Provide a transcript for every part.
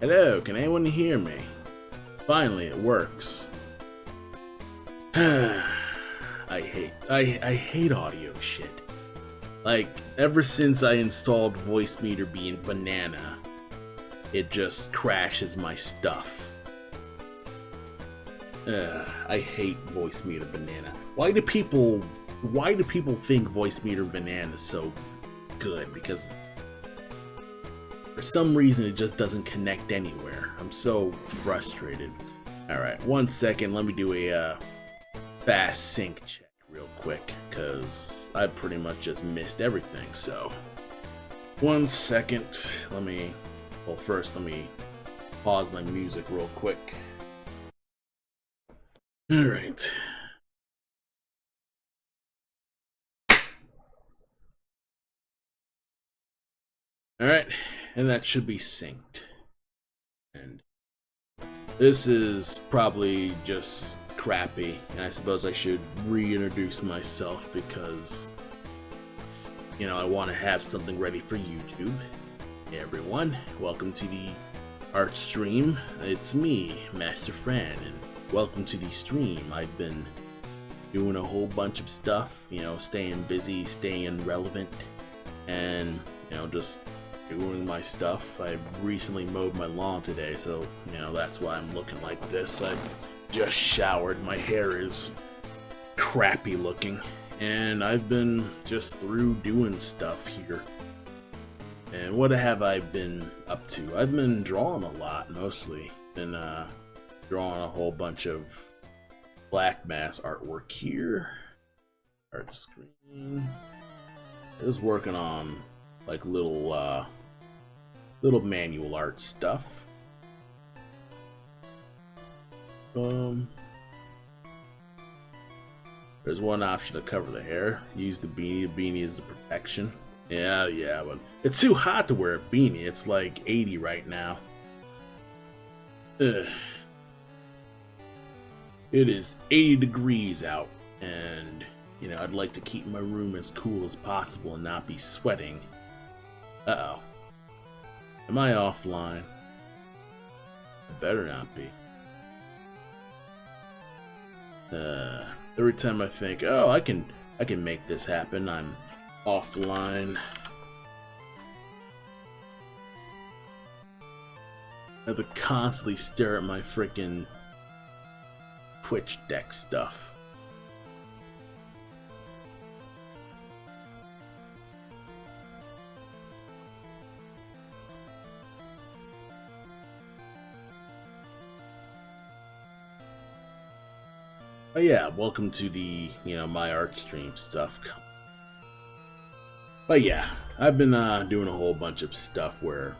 Hello, can anyone hear me? Finally, it works. I hate audio shit. Like, ever since I installed Voice Meter being banana, it just crashes my stuff. I hate Voice Meter banana. Why do people think Voice Meter banana is so good? Because for some reason it just doesn't connect anywhere. I'm so frustrated. Alright, 1 second, let me do a fast sync check real quick, because I pretty much just missed everything, so 1 second, first let me pause my music real quick. Alright. Alright, and that should be synced. And this is probably just crappy, and I suppose I should reintroduce myself because, you know, I want to have something ready for YouTube. Hey everyone, welcome to the art stream. It's me, Master Fran, and welcome to the stream. I've been doing a whole bunch of stuff, you know, staying busy, staying relevant, and, you know, just doing my stuff. I recently mowed my lawn today, so, you know, that's why I'm looking like this. I just showered, my hair is crappy looking, and I've been just through doing stuff here. And what have I been up to? I've been drawing a lot, mostly. Been drawing a whole bunch of Blackmask artwork here. Art screen. I was working on like little manual art stuff. There's one option to cover the hair. Use the beanie. The beanie is the protection. Yeah, but it's too hot to wear a beanie. It's like 80 right now. Ugh. It is 80 degrees out, and, you know, I'd like to keep my room as cool as possible and not be sweating. Uh-oh. Am I offline? I better not be. Every time I think, oh, I can make this happen, I'm offline. I have to constantly stare at my freaking Twitch deck stuff. But yeah, welcome to the, you know, my art stream stuff. But yeah, I've been doing a whole bunch of stuff where,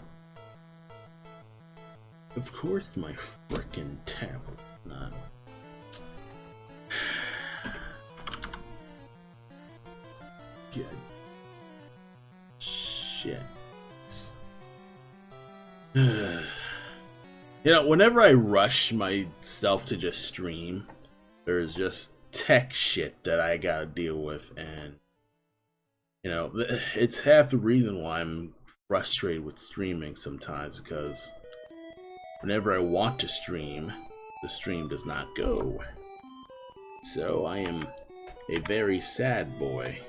of course, my frickin' tablet not. Good shit. You know, whenever I rush myself to just stream, there's just tech shit that I gotta deal with, and, you know, it's half the reason why I'm frustrated with streaming sometimes, because whenever I want to stream, the stream does not go. So I am a very sad boy.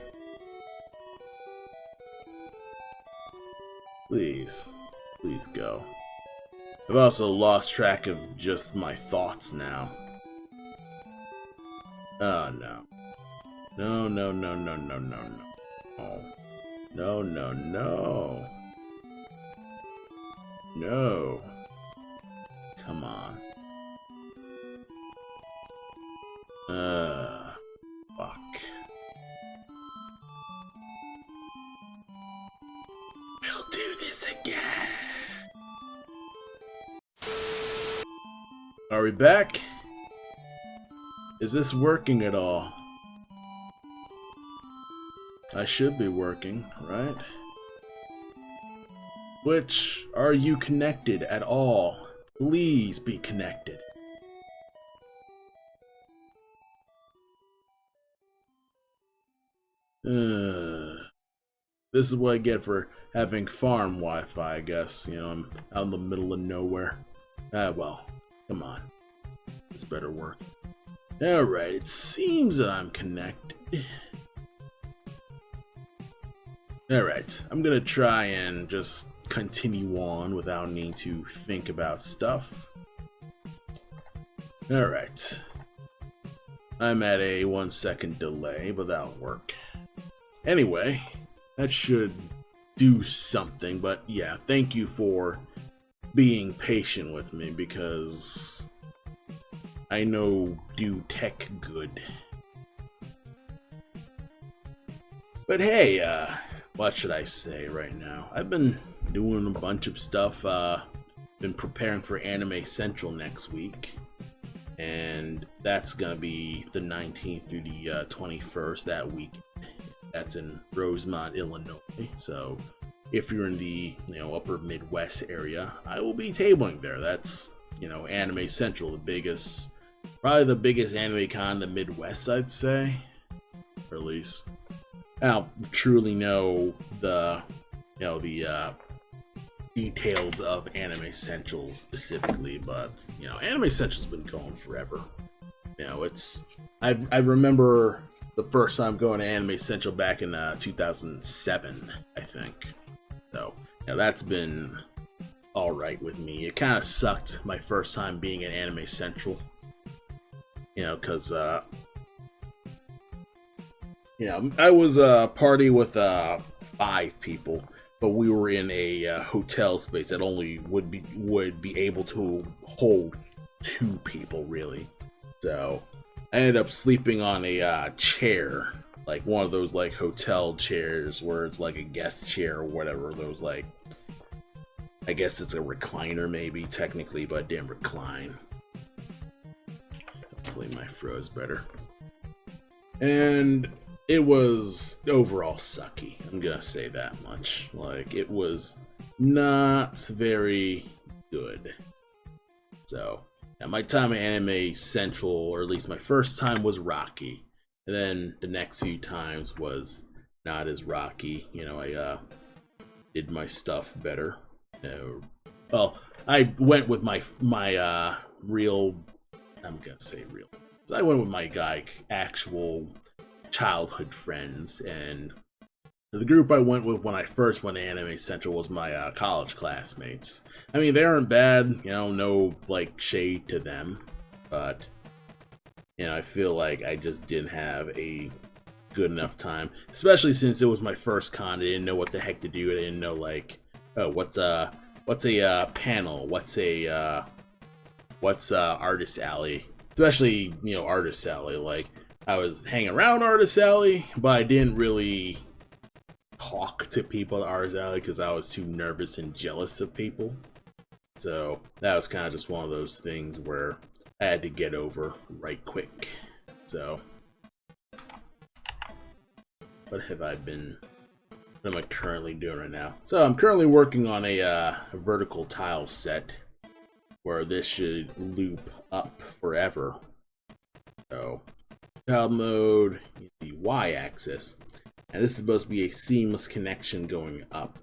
Please go. I've also lost track of just my thoughts now. Oh no. No. No. No. Come on. Fuck. We'll do this again. Are we back? Is this working at all? I should be working, right? Twitch, are you connected at all? Please be connected. This is what I get for having farm Wi-Fi, I guess. You know, I'm out in the middle of nowhere. Well, come on. This better work. Alright, it seems that I'm connected. Alright, I'm gonna try and just continue on without needing to think about stuff. Alright. I'm at a 1 second delay, but that'll work. Anyway, that should do something, but yeah, thank you for being patient with me because I know do tech good. But hey, what should I say right now? I've been doing a bunch of stuff, been preparing for Anime Central next week. And that's gonna be the 19th through the 21st that week. That's in Rosemont, Illinois. So if you're in the upper Midwest area, I will be tabling there. That's Anime Central, probably the biggest anime con in the Midwest, I'd say. Or at least I don't truly know the details of Anime Central specifically, but Anime Central's been going forever. I remember the first time going to Anime Central back in 2007, I think. So that's been all right with me. It kind of sucked my first time being at Anime Central, because I was a party with 5 people. But we were in a hotel space that only would be able to hold 2 people, really. So I ended up sleeping on a chair, like one of those like hotel chairs where it's like a guest chair or whatever. Those I guess it's a recliner maybe technically, but it didn't recline. Hopefully my froze better. And it was overall sucky. I'm gonna say that much. It was not very good. So, my time at Anime Central, or at least my first time, was rocky. And then the next few times was not as rocky. I did my stuff better. Well, I went with my real. I'm gonna say real. I went with my actual childhood friends, and the group I went with when I first went to Anime Central was my college classmates. I mean, they aren't bad, no shade to them, but I feel like I just didn't have a good enough time, especially since it was my first con. I didn't know what the heck to do. I didn't know what's a panel, what's Artist Alley, especially Artist Alley. I was hanging around Artist Alley, but I didn't really talk to people at Artist Alley because I was too nervous and jealous of people. So that was kind of just one of those things where I had to get over right quick. So what am I currently doing right now? So I'm currently working on a vertical tile set where this should loop up forever. So tile mode, the y-axis, and this is supposed to be a seamless connection going up.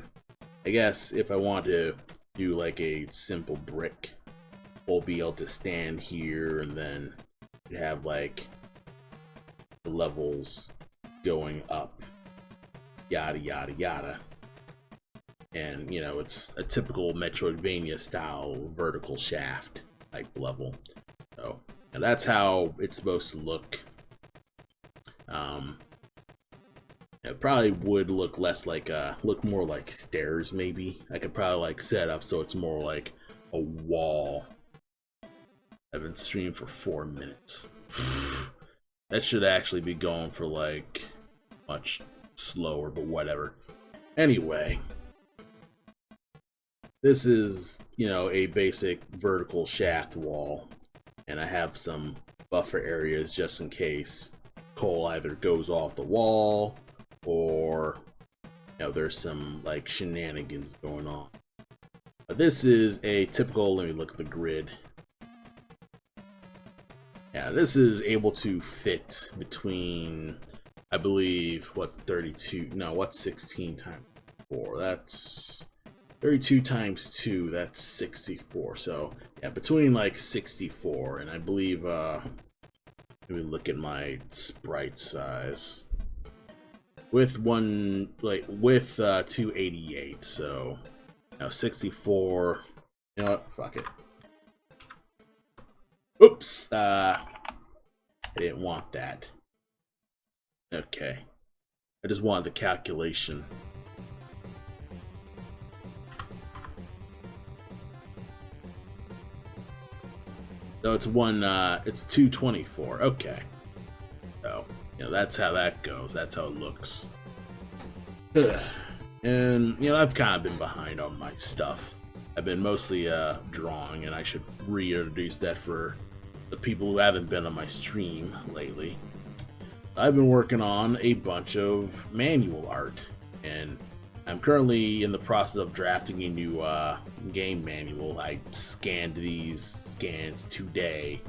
I guess if I want to do a simple brick, we'll be able to stand here and then you have the levels going up, yada yada yada. And it's a typical Metroidvania style vertical shaft type level. So and that's how it's supposed to look. It probably would look less look more like stairs maybe. I could probably set up so it's more like a wall. I've been streaming for 4 minutes. That should actually be going for much slower, but whatever. Anyway, this is a basic vertical shaft wall, and I have some buffer areas just in case coal either goes off the wall or there's some shenanigans going on. But this is a typical, let me look at the grid. Yeah, this is able to fit between I believe, what's 32? No, what's 16 times 4? That's 32 times 2, that's 64. So, yeah, between like 64 and I believe, let me look at my sprite size. With 288, so, 64. You know what? Fuck it. Oops! I didn't want that. Okay. I just wanted the calculation. So it's it's 224. Okay. So, that's how that goes. That's how it looks. Ugh. And, I've kind of been behind on my stuff. I've been mostly drawing, and I should reintroduce that for the people who haven't been on my stream lately. I've been working on a bunch of manual art, and I'm currently in the process of drafting a new game manual. I scanned these scans today,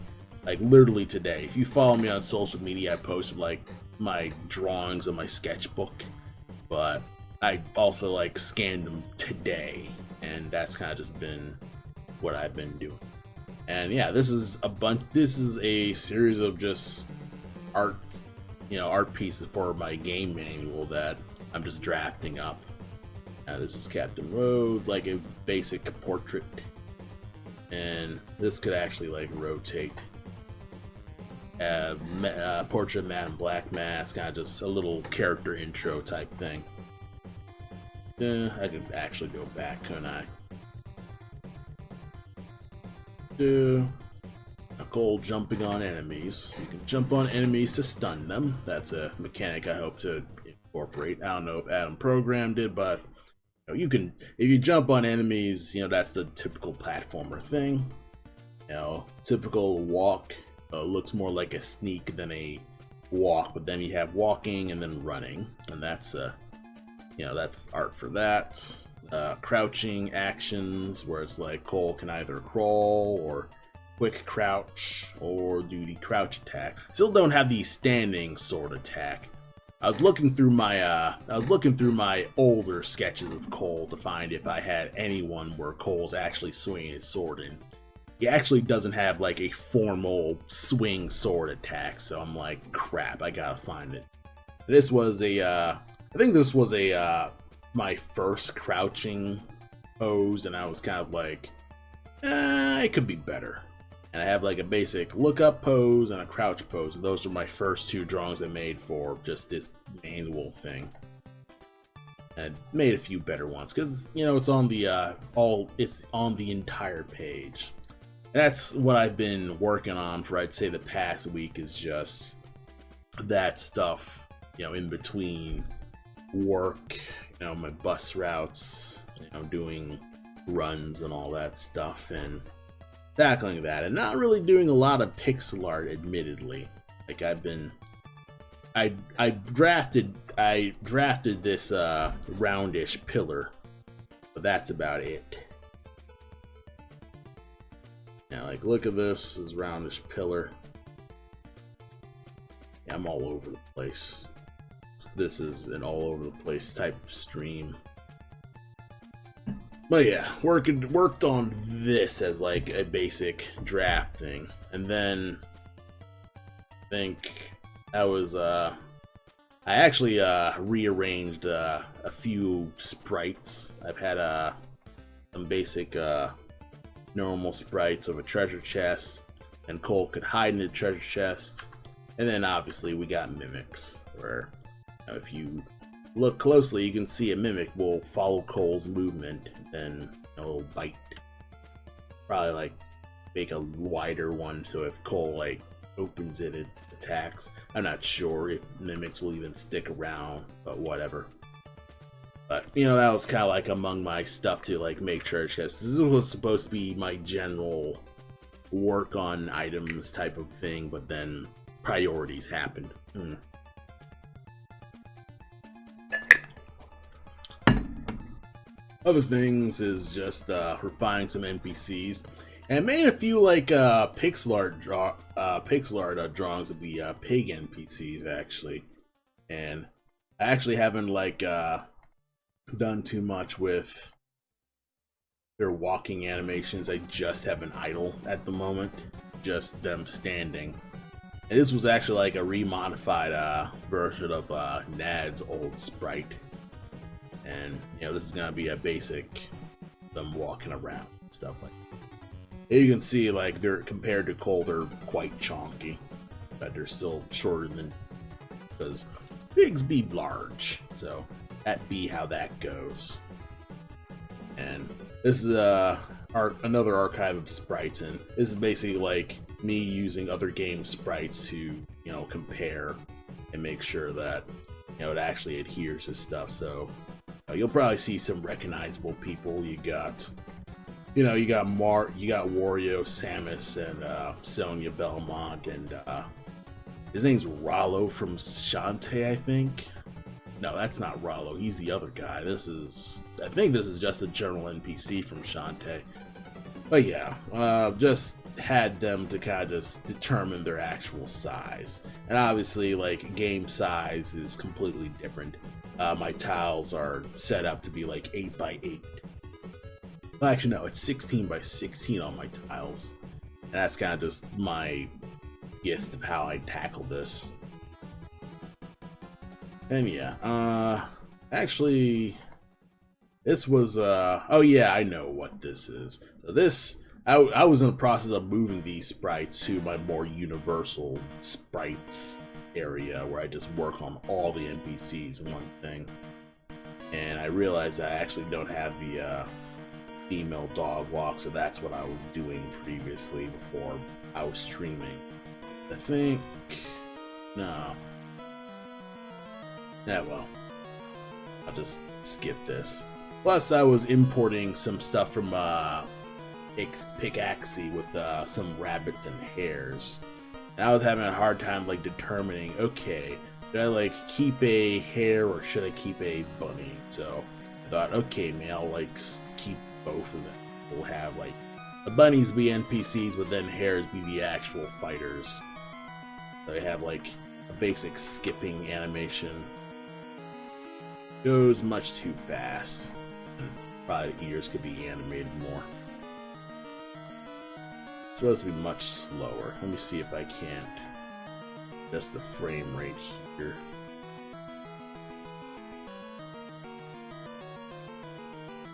like literally today. If you follow me on social media, I posted like my drawings of my sketchbook, but I also like scanned them today, and that's kind of just been what I've been doing. And yeah, this is a series of just art, art pieces for my game manual that I'm just drafting up. This is Captain Rhodes, like a basic portrait, and this could actually like rotate. Portrait of Madame Blackmask, kind of just a little character intro type thing. I could actually go back, couldn't I? A goal jumping on enemies. You can jump on enemies to stun them. That's a mechanic I hope to incorporate. I don't know if Adam programmed it, but you can, if you jump on enemies, that's the typical platformer thing. Typical walk looks more like a sneak than a walk, but then you have walking and then running, and that's that's art for that. Crouching actions, where it's like Cole can either crawl or quick crouch or do the crouch attack. Still don't have the standing sword attack. I was looking through my older sketches of Cole to find if I had anyone where Cole's actually swinging his sword in. He actually doesn't have like a formal swing sword attack, so I'm like, crap, I gotta find it. This was I think this was my first crouching pose, and I was kind of like, it could be better. And I have like a basic look up pose and a crouch pose, and those were my first two drawings I made for just this manual thing. And I made a few better ones because it's on the it's on the entire page. And that's what I've been working on for, I'd say, the past week, is just that stuff, in between work, my bus routes, doing runs and all that stuff, and tackling that, and not really doing a lot of pixel art, admittedly. Like I drafted this roundish pillar, but that's about it. Now, like, look at this roundish pillar. Yeah, I'm all over the place. This is an all over the place type of stream. But yeah, worked on this as like a basic draft thing, and then I think I was I actually rearranged a few sprites. I've had some basic normal sprites of a treasure chest, and Cole could hide in the treasure chest, and then obviously we got mimics, where if you look closely, you can see a mimic will follow Cole's movement, and it'll bite. Probably like make a wider one, so if Cole like opens it, it attacks. I'm not sure if mimics will even stick around, but whatever. But that was kind of like among my stuff to like make treasure chests. This was supposed to be my general work on items type of thing, but then priorities happened. Other things is just refining some NPCs, and made a few like pixel art drawings of the pig NPCs actually. And I actually haven't like done too much with their walking animations. I just have an idle at the moment, just them standing. And this was actually like a remodified version of Nad's old sprite. And you know, this is gonna be a basic them walking around and stuff like that. You can see like they're compared to Cole, they're quite chonky, but they're still shorter than, because pigs be large. So that be how that goes. And this is another archive of sprites, and this is basically like me using other game sprites to, you know, compare and make sure that, you know, it actually adheres to stuff. So you'll probably see some recognizable people. You got, you know, you got Wario, Samus, and Sonya Belmont, and his name's Rollo from Shantae, I think. No, that's not Rollo. He's the other guy. I think this is just a general NPC from Shantae. But yeah, just had them to kind of just determine their actual size. And obviously, like, game size is completely different. My tiles are set up to be like 8 by 8. Well, actually, no, it's 16 by 16 on my tiles. And that's kind of just my gist of how I tackle this. And yeah, actually, this was, oh yeah, I know what this is. So this, I was in the process of moving these sprites to my more universal sprites area, where I just work on all the NPCs in one thing. And I realized I actually don't have the female dog walk, so that's what I was doing previously before I was streaming. I think, no. Yeah, well, I'll just skip this. Plus, I was importing some stuff from Pickaxie with some rabbits and hares. And I was having a hard time like determining, okay, should I like keep a hare or should I keep a bunny? So I thought, okay, man, I'll like keep both of them. We'll have like the bunnies be NPCs, but then hares be the actual fighters. So they have like a basic skipping animation. Goes much too fast. And probably ears could be animated more. It's supposed to be much slower. Let me see if I can't adjust the frame rate here.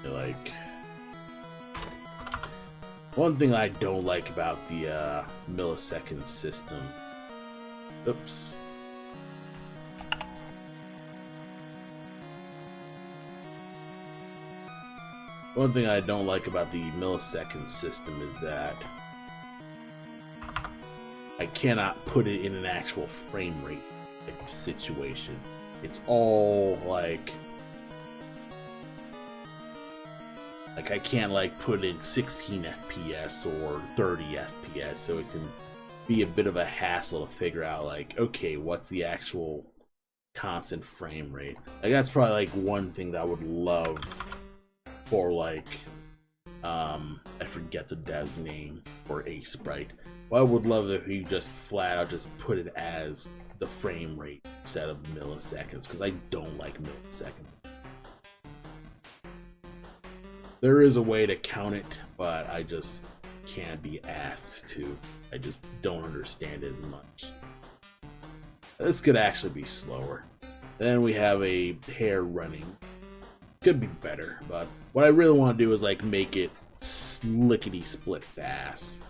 Like, one thing I don't like about the millisecond system. Oops. One thing I don't like about the millisecond system is that I cannot put it in an actual frame rate situation. It's all like I can't like put in 16 FPS or 30 FPS, so it can be a bit of a hassle to figure out like, okay, what's the actual constant frame rate. Like that's probably like one thing that I would love for like I forget the dev's name for a sprite. Well, I would love it if you just flat out just put it as the frame rate instead of milliseconds, because I don't like milliseconds. There is a way to count it, but I just can't be asked to. I just don't understand it as much. This could actually be slower. Then we have a hare running. Could be better, but what I really want to do is like make it lickety split fast.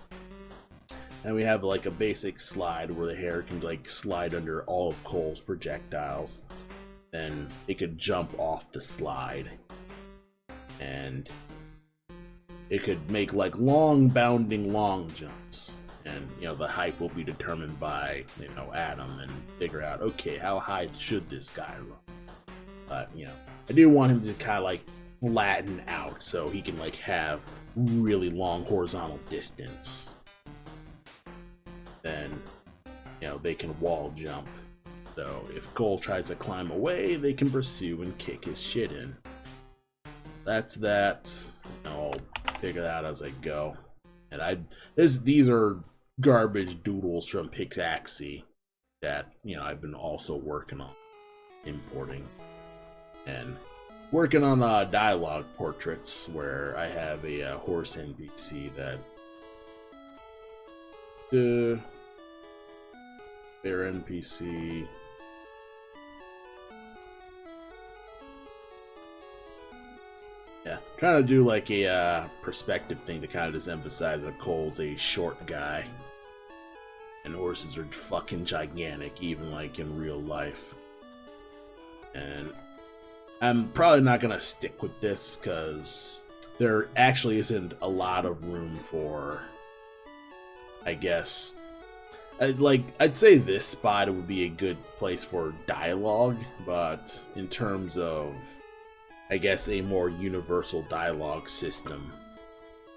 And we have like a basic slide where the hare can like slide under all of Cole's projectiles. Then it could jump off the slide. And it could make like long bounding long jumps. And you know, the height will be determined by, you know, Adam, and figure out, okay, how high should this guy run? But you know, I do want him to kind of like flatten out so he can like have really long horizontal distance. Then, you know, they can wall jump. So if Cole tries to climb away, they can pursue and kick his shit in. That's that. You know, I'll figure that out as I go. And these are garbage doodles from Pickaxie that, you know, I've been also working on. importing and working on dialogue portraits where I have a horse NPC that their NPC. Yeah, trying to do like a perspective thing to kind of just emphasize that Cole's a short guy. And horses are fucking gigantic, even like in real life. And I'm probably not gonna stick with this because there actually isn't a lot of room for, I guess, I'd say this spot would be a good place for dialogue, but in terms of, I guess, a more universal dialogue system,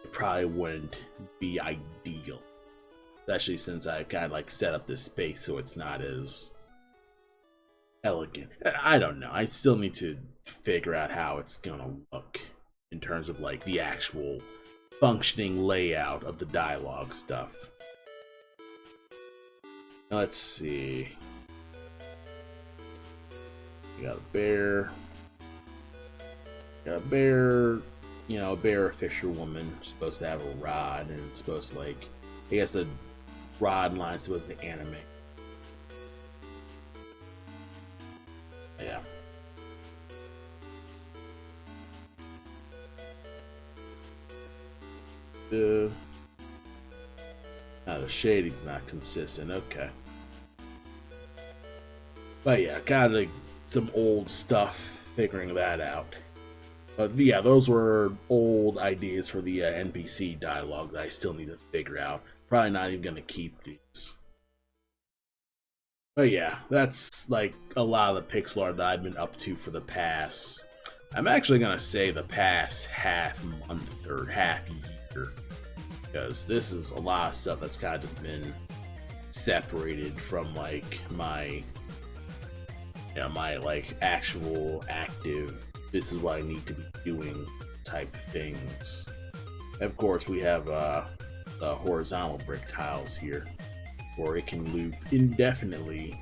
it probably wouldn't be ideal. Especially since I kind of like set up this space so it's not as elegant. I don't know. I still need to figure out how it's gonna look in terms of like the actual functioning layout of the dialogue stuff. Now, let's see. We got a bear. Got a bear, you know, a bear fisherwoman supposed to have a rod, and it's supposed to like, I guess the rod line is supposed to animate. Yeah. The shading's not consistent. Okay. But yeah, kind of some old stuff, figuring that out. But yeah, those were old ideas for the NPC dialogue that I still need to figure out. Probably not even going to keep these. But yeah, that's like a lot of the pixel art that I've been up to for the past, I'm actually going to say the past half month or half year. Because this is a lot of stuff that's kind of just been separated from like my, you know, my like actual active, this is what I need to be doing type things. Of course, we have the horizontal brick tiles here, where it can loop indefinitely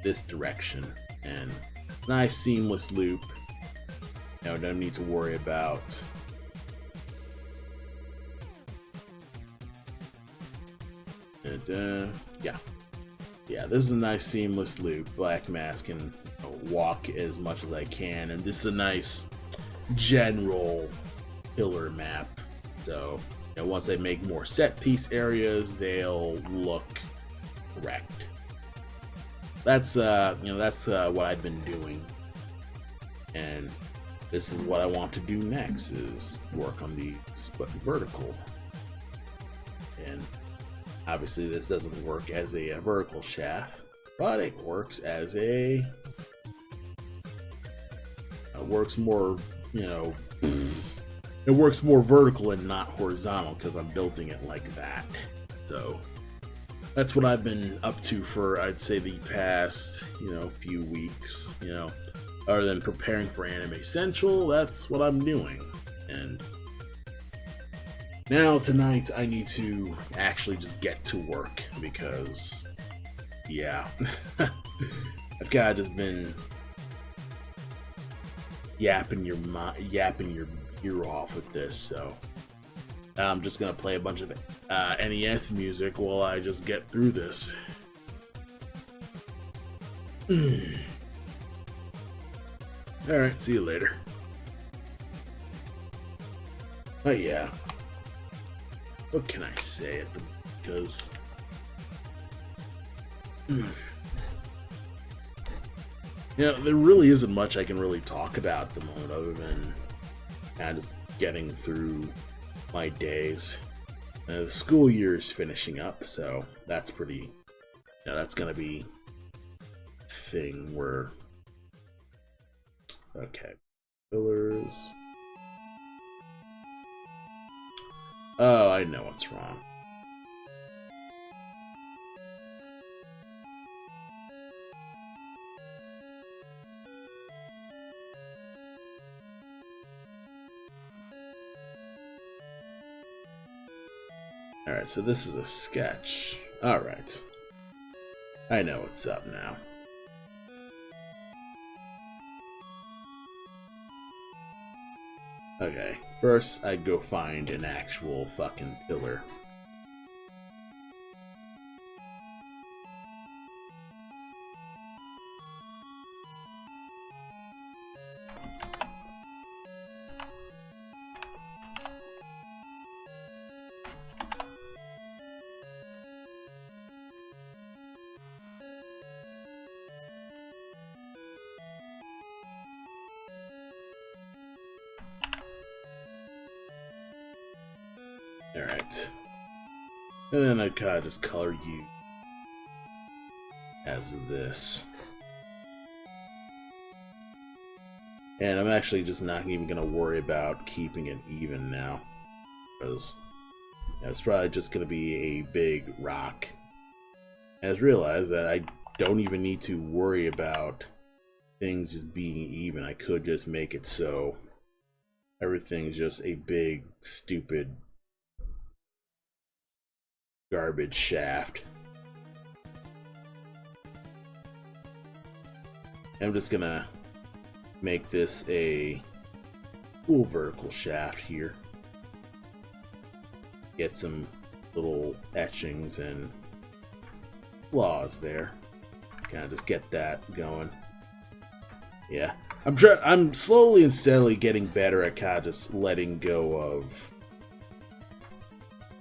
this direction, and nice seamless loop. You know, don't need to worry about and yeah, this is a nice seamless loop. Blackmask can, you know, walk as much as I can, and this is a nice general pillar map. So, you know, once they make more set piece areas, they'll look correct. That's you know, that's what I've been doing, and this is what I want to do next: is work on the split vertical. And obviously, this doesn't work as a vertical shaft, but it works as a works more, you know, it works more vertical and not horizontal because I'm building it like that. So that's what I've been up to for, I'd say, the past, you know, few weeks. You know, other than preparing for Anime Central, that's what I'm doing. And now tonight I need to actually just get to work because, yeah, I've kind of just been yapping your ear off with this. So I'm just gonna play a bunch of NES music while I just get through this. All right, see you later. But yeah. What can I say? Because you know, there really isn't much I can really talk about at the moment other than kind of just getting through my days. The school year is finishing up, so that's pretty, you know, that's gonna be a thing where, okay, pillars. Oh, I know what's wrong. Alright, so this is a sketch. Alright. I know what's up now. Okay, first I'd go find an actual fucking pillar. Alright. And then I kind of just color you as this. And I'm actually just not even going to worry about keeping it even now. Because it's probably just going to be a big rock. And I just realized that I don't even need to worry about things just being even. I could just make it so everything's just a big, stupid garbage shaft. I'm just gonna make this a cool vertical shaft here. Get some little etchings and flaws there. Kind of just get that going. Yeah, I'm slowly and steadily getting better at kind of just letting go of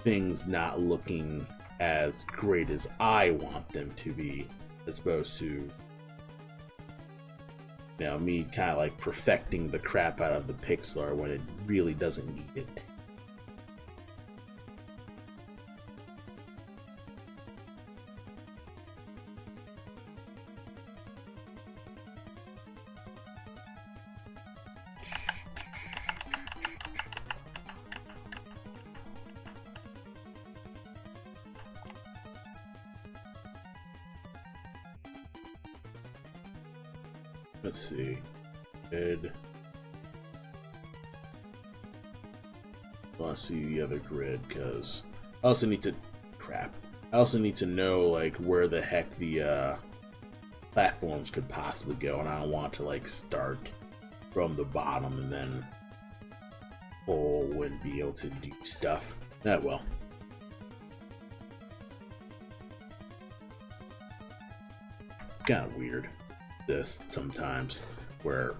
things not looking as great as I want them to be, as opposed to, you know, me kind of like perfecting the crap out of the pixel art when it really doesn't need it. Let's see. Grid. I want to see the other grid because I also need to I also need to know like where the heck the platforms could possibly go, and I don't want to like start from the bottom and then pull and be able to do stuff. That well. It's kind of weird. This sometimes where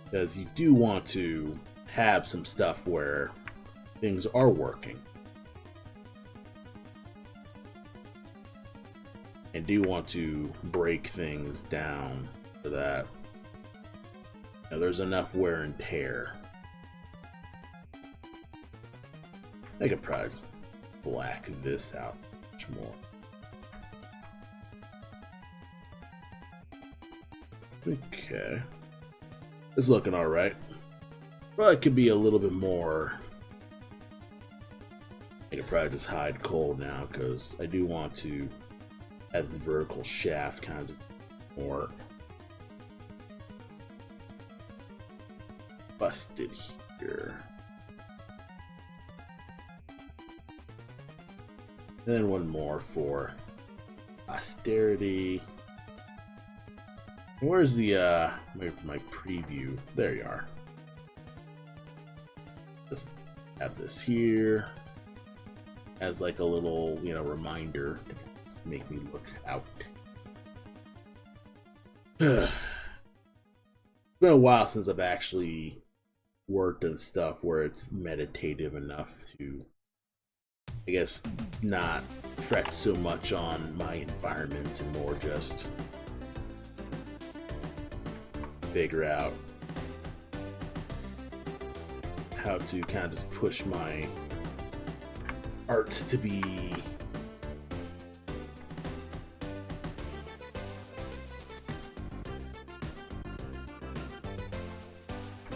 because you do want to have some stuff where things are working and do want to break things down so that, you know, there's enough wear and tear. I could probably just black this out much more. Okay, it's looking all right. Probably could be a little bit more. I could probably just hide coal now because I do want to, as the vertical shaft, kind of just more busted here. And then one more for posterity. Where's the my preview? There you are. Just have this here as like a little, you know, reminder to make me look out. It's been a while since I've actually worked on stuff where it's meditative enough to, I guess, not fret so much on my environments and more just figure out how to kind of just push my art to be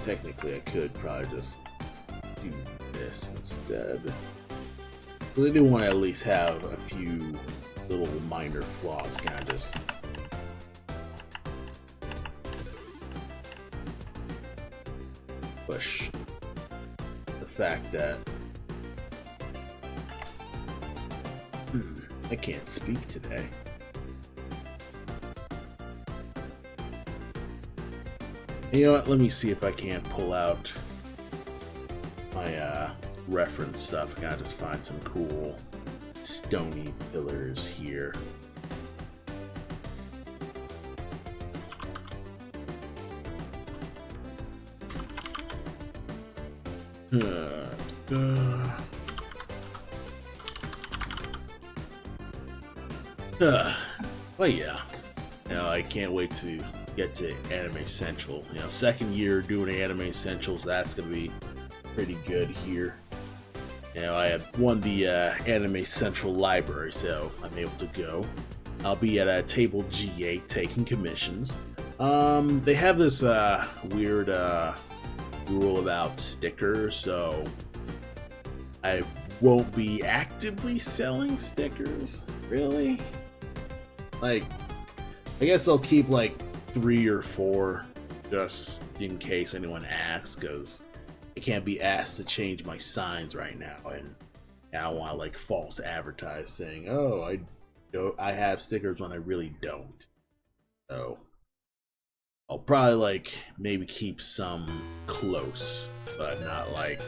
technically I could probably just do this instead, but I do want to at least have a few little minor flaws kind of just push the fact that I can't speak today. You know what? Let me see if I can't pull out my reference stuff. I gotta just find some cool stony pillars here. Well, yeah. I can't wait to get to Anime Central. Second year doing Anime Essentials, that's gonna be pretty good here. I had won the Anime Central library, so I'm able to go. I'll be at a table G8 taking commissions. They have this weird rule about stickers, so I won't be actively selling stickers, really. Like, I guess I'll keep like 3 or 4 just in case anyone asks, because I can't be asked to change my signs right now, and I don't want to like false advertise saying, oh, I have stickers when I really don't. So I'll probably like maybe keep some close, but not like.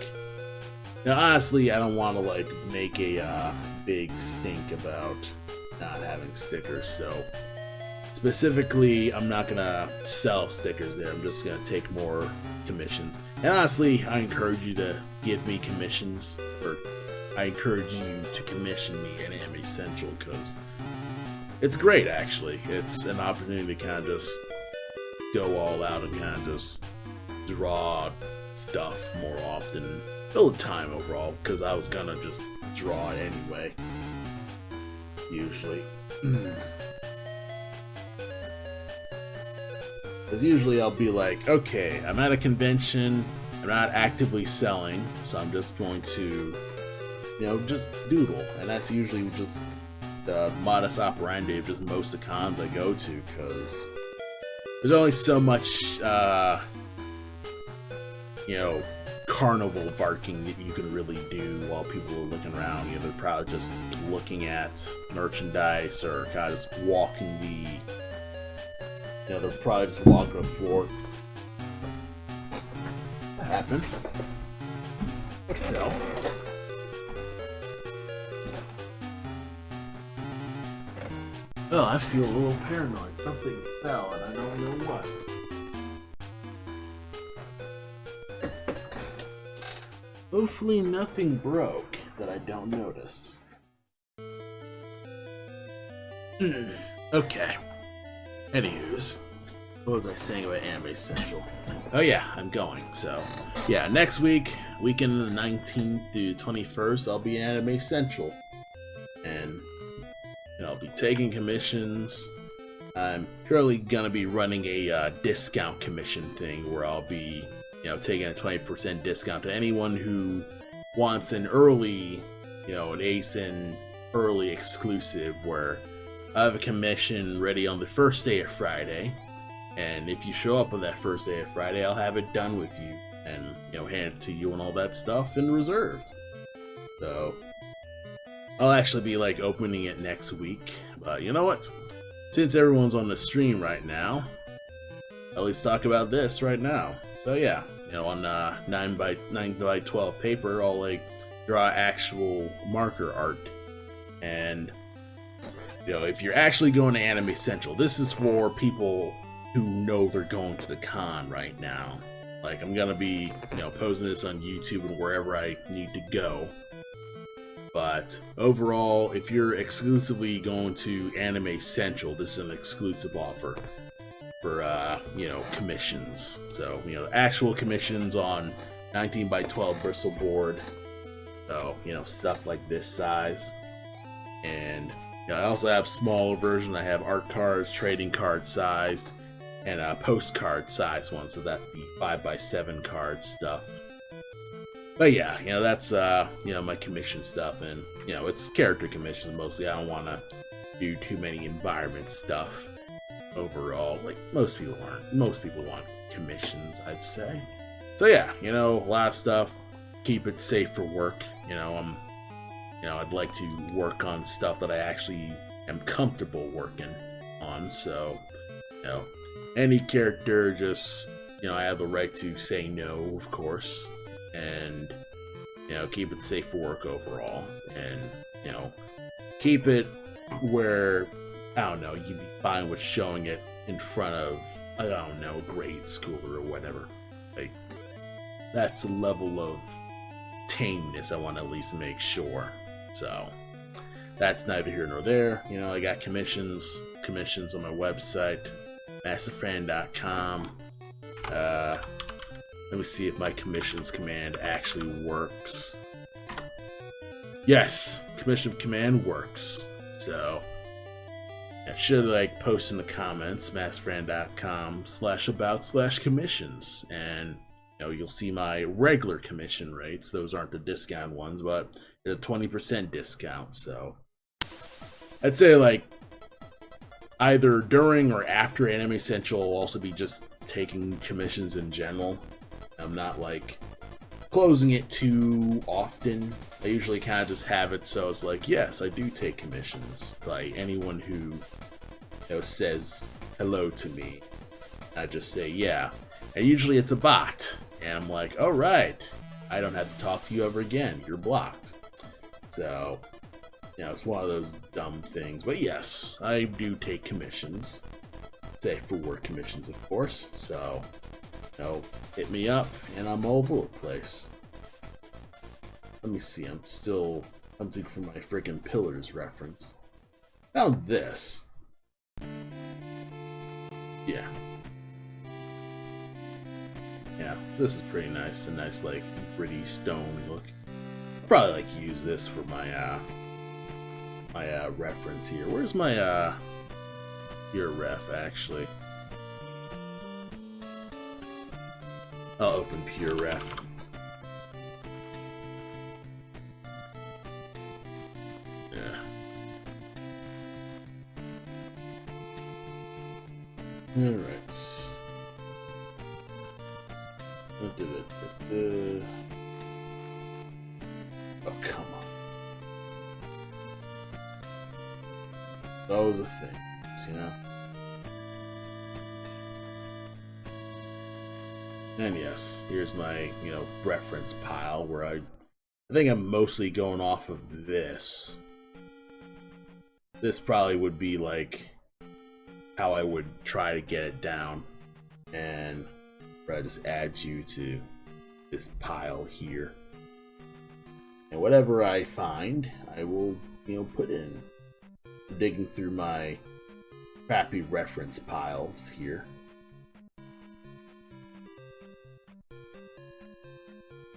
Now, honestly, I don't want to like make a big stink about not having stickers. So specifically, I'm not gonna sell stickers there. I'm just gonna take more commissions. And honestly, I encourage you to give me commissions, or I encourage you to commission me at Anime Central, because it's great, actually. It's an opportunity to kind of just go all out and kind of just draw stuff more often. Fill the time overall, because I was gonna just draw it anyway. Usually. Because usually I'll be like, okay, I'm at a convention, I'm not actively selling, so I'm just going to, just doodle. And that's usually just the modus operandi of just most of the cons I go to, because there's only so much, carnival barking that you can really do while people are looking around. They're probably just looking at merchandise, or kind of just walking they're probably just walking the floor. What happened? What fell? Oh, I feel a little paranoid. Something fell and I don't know what. Hopefully nothing broke that I don't notice. Okay. Anywho's, what was I saying about Anime Central? Oh yeah, I'm going. So, yeah, next week, weekend of the 19th through 21st, I'll be Anime Central. And I'll be taking commissions. I'm purely gonna be running a discount commission thing where I'll be taking a 20% discount to anyone who wants an early, an ASIN early exclusive, where I have a commission ready on the first day of Friday, and if you show up on that first day of Friday, I'll have it done with you, and hand it to you and all that stuff in reserve. So I'll actually be like opening it next week, but you know what? Since everyone's on the stream right now, at least talk about this right now. So yeah, on 9 by 12 paper, I'll like draw actual marker art. And if you're actually going to Anime Central, this is for people who know they're going to the con right now. Like, I'm gonna be posting this on YouTube and wherever I need to go. But overall, if you're exclusively going to Anime Central, this is an exclusive offer for commissions. So actual commissions on 19 by 12 Bristol board. So stuff like this size. And I also have smaller version. I have art cards, trading card sized, and a postcard size one. So that's the 5 by 7 card stuff. But yeah, that's my commission stuff, and it's character commissions mostly. I don't want to do too many environment stuff. Overall, like most people aren't. Most people want commissions, I'd say. So yeah, a lot of stuff. Keep it safe for work. I'd like to work on stuff that I actually am comfortable working on. So, any character, just I have the right to say no, of course, and keep it safe for work overall, and keep it where I don't know, you'd be fine with showing it in front of, I don't know, grade school or whatever. Like, that's a level of tameness I want to at least make sure. So that's neither here nor there. I got commissions on my website, masterfran.com. Let me see if my commissions command actually works. Yes, commission command works. So I should post in the comments, masterfran.com/about/commissions, and you'll see my regular commission rates. Those aren't the discount ones, but it's a 20% discount. So I'd say either during or after Anime Central, I'll also be just taking commissions in general. I'm not closing it too often. I usually kind of just have it so it's yes, I do take commissions by anyone who says hello to me. I just say yeah, and usually it's a bot, and I'm all right, I don't have to talk to you ever again. You're blocked. So it's one of those dumb things. But yes, I do take commissions. Say for work commissions, of course. So hit me up, and I'm all over the place. Let me see. I'm still hunting for my freaking Pillars reference. Found this. Yeah. Yeah, this is pretty nice. A nice, gritty stone look. I'll probably use this for my my reference here. Where's my your ref actually? I'll open pure ref. Yeah. Alright. What did it? Oh, come on. That was a thing, And yes, here's my, reference pile where I think I'm mostly going off of this. This probably would be how I would try to get it down, and I just add you to this pile here. And whatever I find, I will, put in. I'm digging through my crappy reference piles here.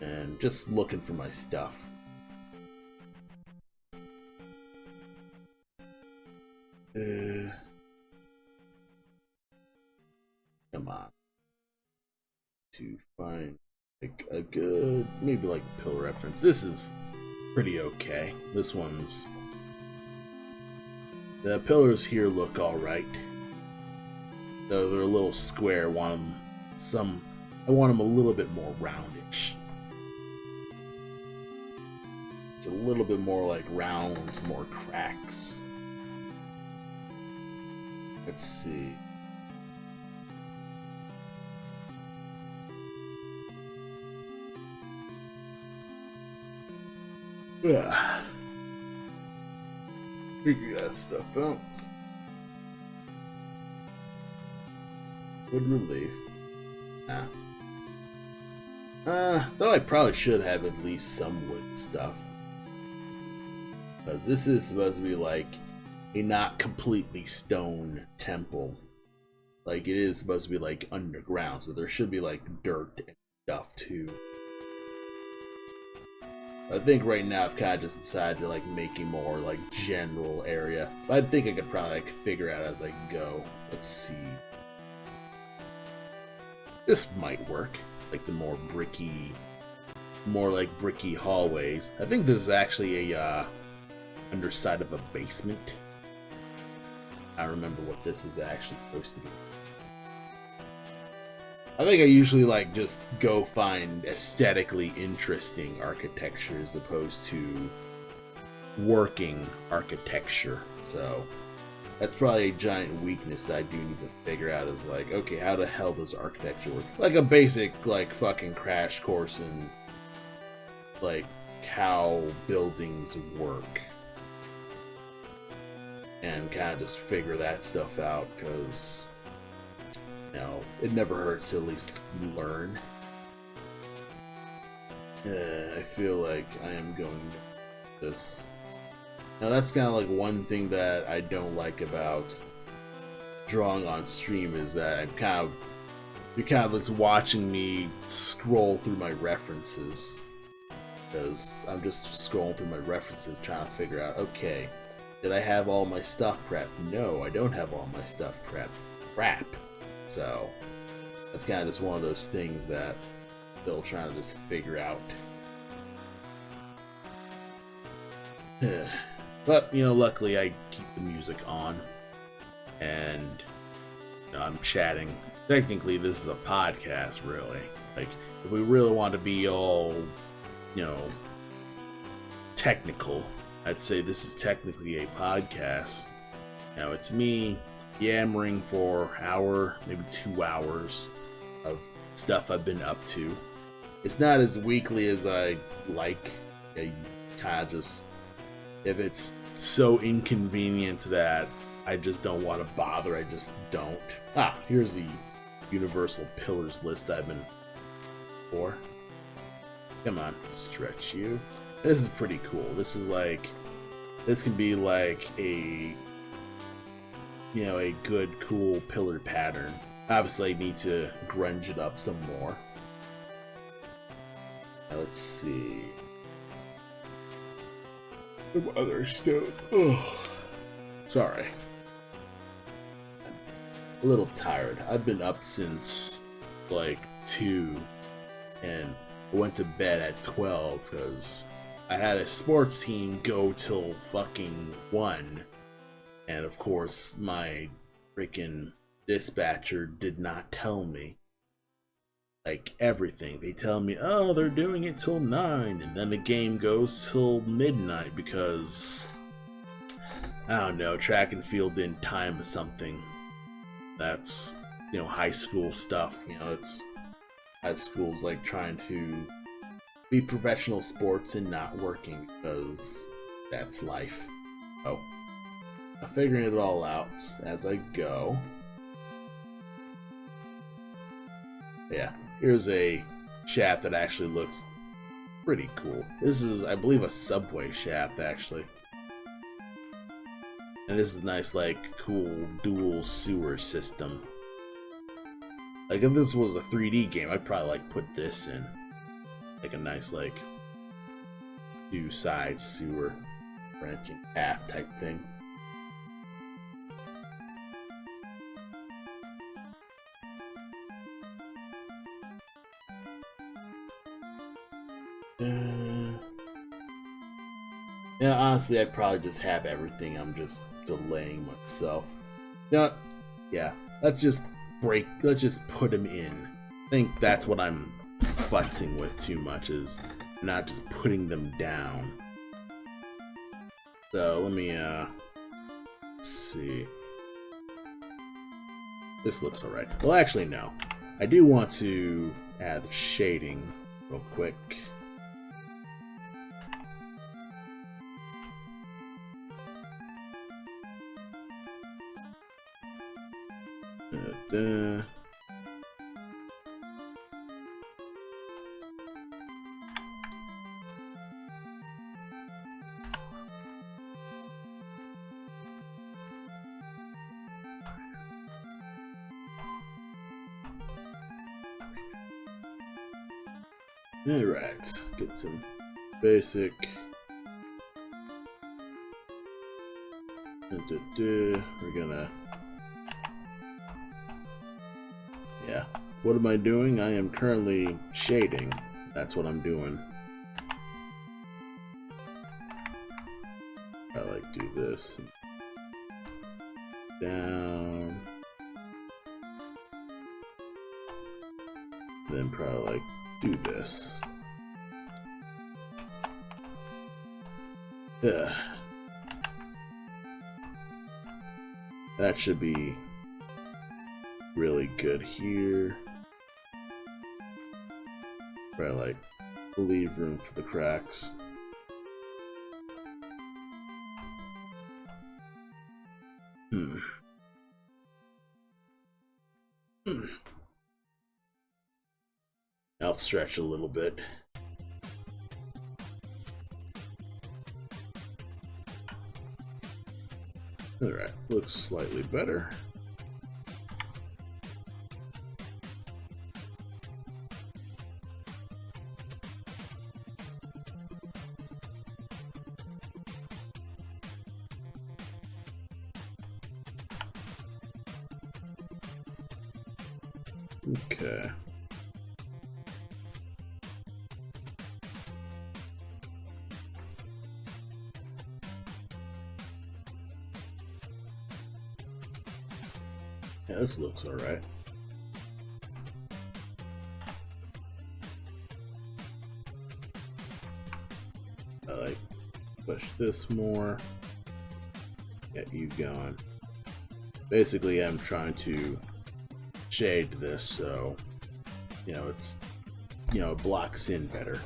And just looking for my stuff. Come on. To find a good, maybe pill reference. This is pretty okay. This one's, the pillars here look alright. Though they're a little square. I want them a little bit more roundish. It's a little bit more rounds, more cracks. Let's see. Yeah. Figure that stuff out. Good relief. Though I probably should have at least some wood stuff. Because this is supposed to be a not completely stone temple. It is supposed to be underground, so there should be dirt and stuff too. I think right now I've kind of just decided to make a more general area. But I think I could probably figure out as I go. Let's see. This might work. The more bricky, bricky hallways. I think this is actually a underside of a basement. I remember what this is actually supposed to be. I think I usually just go find aesthetically interesting architecture as opposed to working architecture. So That's probably a giant weakness that I do need to figure out is like, okay, how the hell does architecture work? Like a basic, like, fucking crash course in, like, how buildings work. And kind of just figure that stuff out, because, you know, it never hurts to at least learn. I feel like I am going to this. Now that's kind of like one thing that I don't like about drawing on stream is that you're kind of just watching me scroll through my references, because I'm just scrolling through my references trying to figure out, okay, did I have all my stuff prepped? No, I don't have all my stuff prepped. Crap. So that's kind of just one of those things that I'm still trying to just figure out. But, you know, luckily I keep the music on, and you know, I'm chatting. Technically, this is a podcast, really. Like, if we really want to be all, you know, technical, I'd say this is technically a podcast. Now, it's me yammering for an hour, maybe 2 hours of stuff I've been up to. It's not as weekly as I like. I kind of just, if it's so inconvenient that I just don't want to bother, I just don't. Ah, here's the universal pillars list I've been for. Come on, stretch you. This is pretty cool. This can be like a, you know, a good, cool pillar pattern. Obviously, I need to grunge it up some more. Now, let's see. Some other stuff. Ugh. Sorry. I'm a little tired. I've been up since like 2, and I went to bed at 12 because I had a sports team go till fucking 1. And of course, my freaking dispatcher did not tell me, like, everything. They tell me, oh, they're doing it till 9, and then the game goes till midnight because, I don't know, track and field didn't time something. That's, you know, high school stuff. You know, it's high school's like trying to be professional sports and not working, because that's life. Oh, I'm figuring it all out as I go. Yeah, here's a shaft that actually looks pretty cool. This is, I believe, a subway shaft, actually. And this is nice, like, cool dual sewer system. Like, if this was a 3D game, I'd probably, like, put this in. Like a nice, like, 2-side sewer branching path type thing. Yeah, honestly, I'd probably just have everything. I'm just delaying myself. Yeah, let's just put him in. I think that's what I'm futzing with too much, is not just putting them down. So let me let's see. This looks alright. Well, actually, no. I do want to add the shading real quick. Alright, get some basic. We're gonna. Yeah. What am I doing? I am currently shading. That's what I'm doing. I like do this. Down. Then probably like do this. That should be really good here. Right, like, leave room for the cracks. I'll stretch a little bit. Alright, looks slightly better. Okay. Yeah, this looks alright. I like push this more. Get you going. Basically, I'm trying to shade this so, it's, it blocks in better.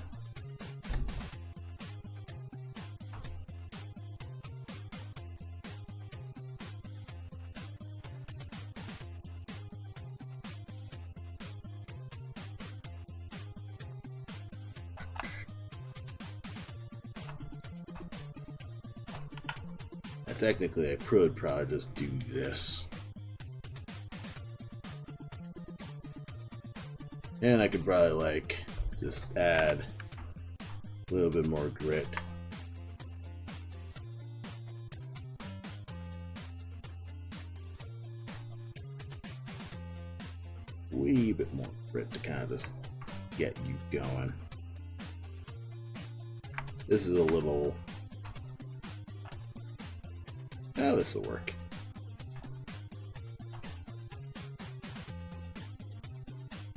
Technically, I could probably just do this. And I could probably, like, just add a little bit more grit. Wee bit more grit to kind of just get you going. This is a little... Oh, this will work.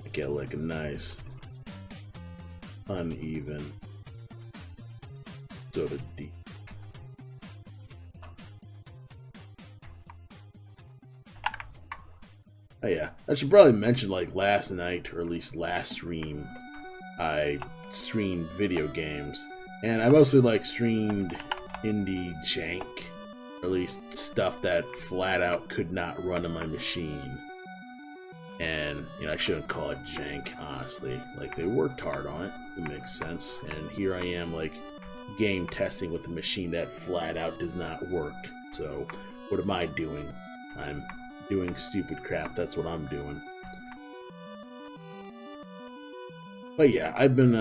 I get like a nice, uneven, sort of deep. Oh yeah, I should probably mention, like, last night, or at least last stream, I streamed video games, and I mostly, like, streamed indie jank. Or at least stuff that flat out could not run on my machine. And, I shouldn't call it jank, honestly. Like, they worked hard on it. It makes sense. And here I am, like, game testing with a machine that flat out does not work. So, what am I doing? I'm doing stupid crap. That's what I'm doing. But yeah, I've been,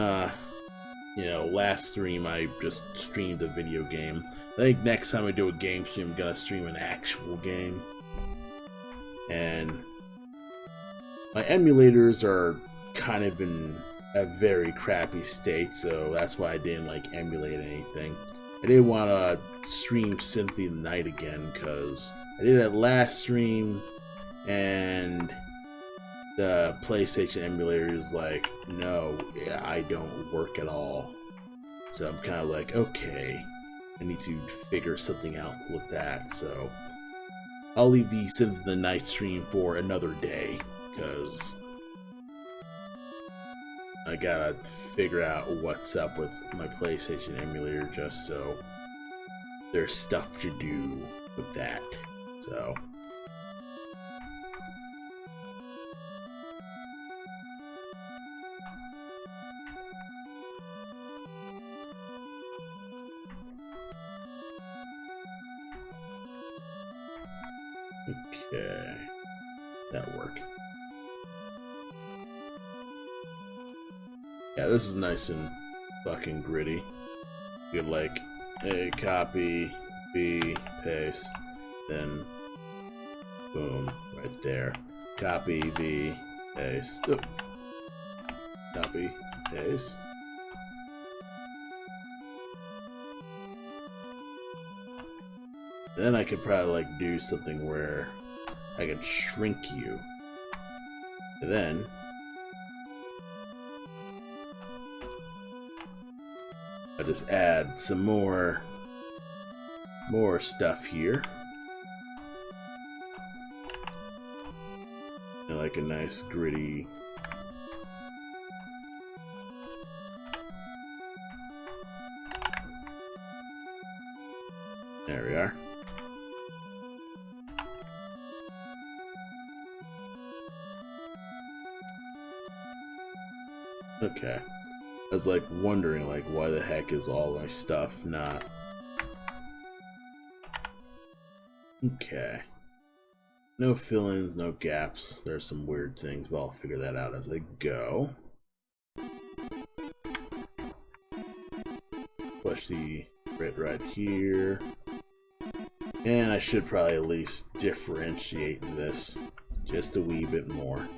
last stream I just streamed a video game. I think next time I do a game stream, I'm gonna stream an actual game. And my emulators are kind of in a very crappy state, so that's why I didn't, like, emulate anything. I didn't want to stream Symphony of the Night again, because I did that last stream, and the PlayStation emulator is like, no, I don't work at all. So I'm kind of like, okay, I need to figure something out with that. So I'll leave the Symphony of the Night stream for another day, because I gotta figure out what's up with my PlayStation emulator, just so there's stuff to do with that. So okay, that'll work. Yeah, this is nice and fucking gritty. You have, like, A, copy, B, paste, then boom, right there. Copy, B, paste. Oh. Copy, paste. Then I could probably, like, do something where I could shrink you. And then I just add some more stuff here. like a nice gritty. There we are. Okay. I was like wondering like why the heck is all my stuff not. Okay. No fill-ins, no gaps. There's some weird things, but I'll figure that out as I go. Push the grid right here. And I should probably at least differentiate this just a wee bit more.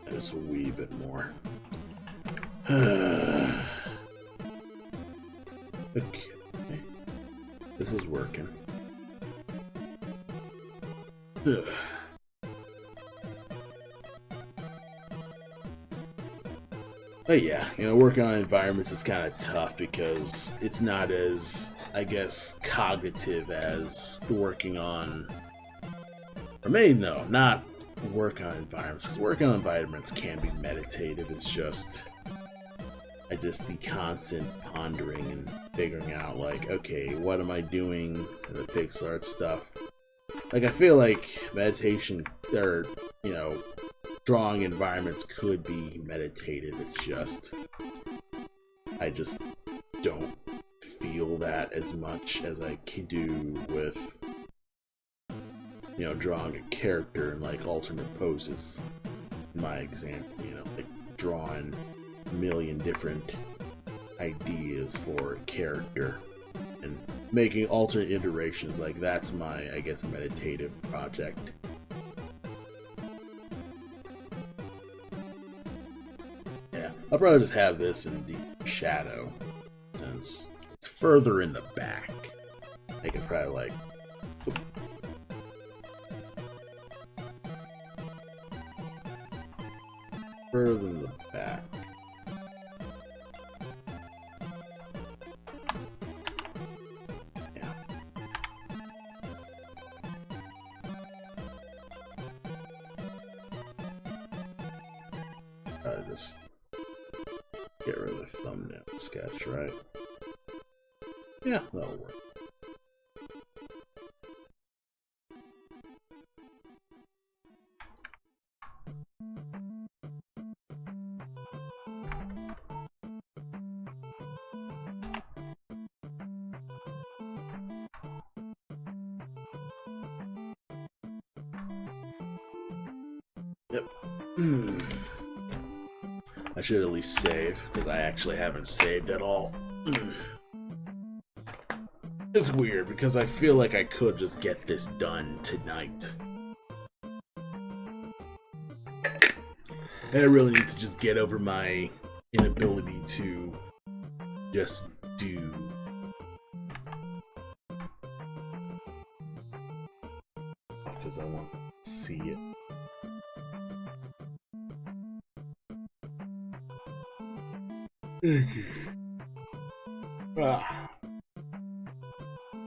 Just a wee bit more. Okay. This is working. Ugh. But yeah, you know, working on environments is kind of tough because it's not as, I guess, cognitive as working on, or maybe no, not work on environments, because working on environments can be meditative. It's just the constant pondering and figuring out like, okay, what am I doing in the pixel art stuff? Like, I feel like meditation, or, you know, drawing environments could be meditative. It's just, I just don't feel that as much as I can do with, you know, drawing a character in like alternate poses. In my example, you know, like drawing a million different ideas for a character and making alternate iterations. Like, that's my, I guess, meditative project. Yeah, I'll probably just have this in deep shadow since it's further in the back. I can probably like further in the back. Yeah. Just get rid of the thumbnail sketch, right? Yeah, that'll work. Yep. I should at least save, because I actually haven't saved at all. It's weird, because I feel like I could just get this done tonight. I really need to just get over my inability to just do. Because I want to see it.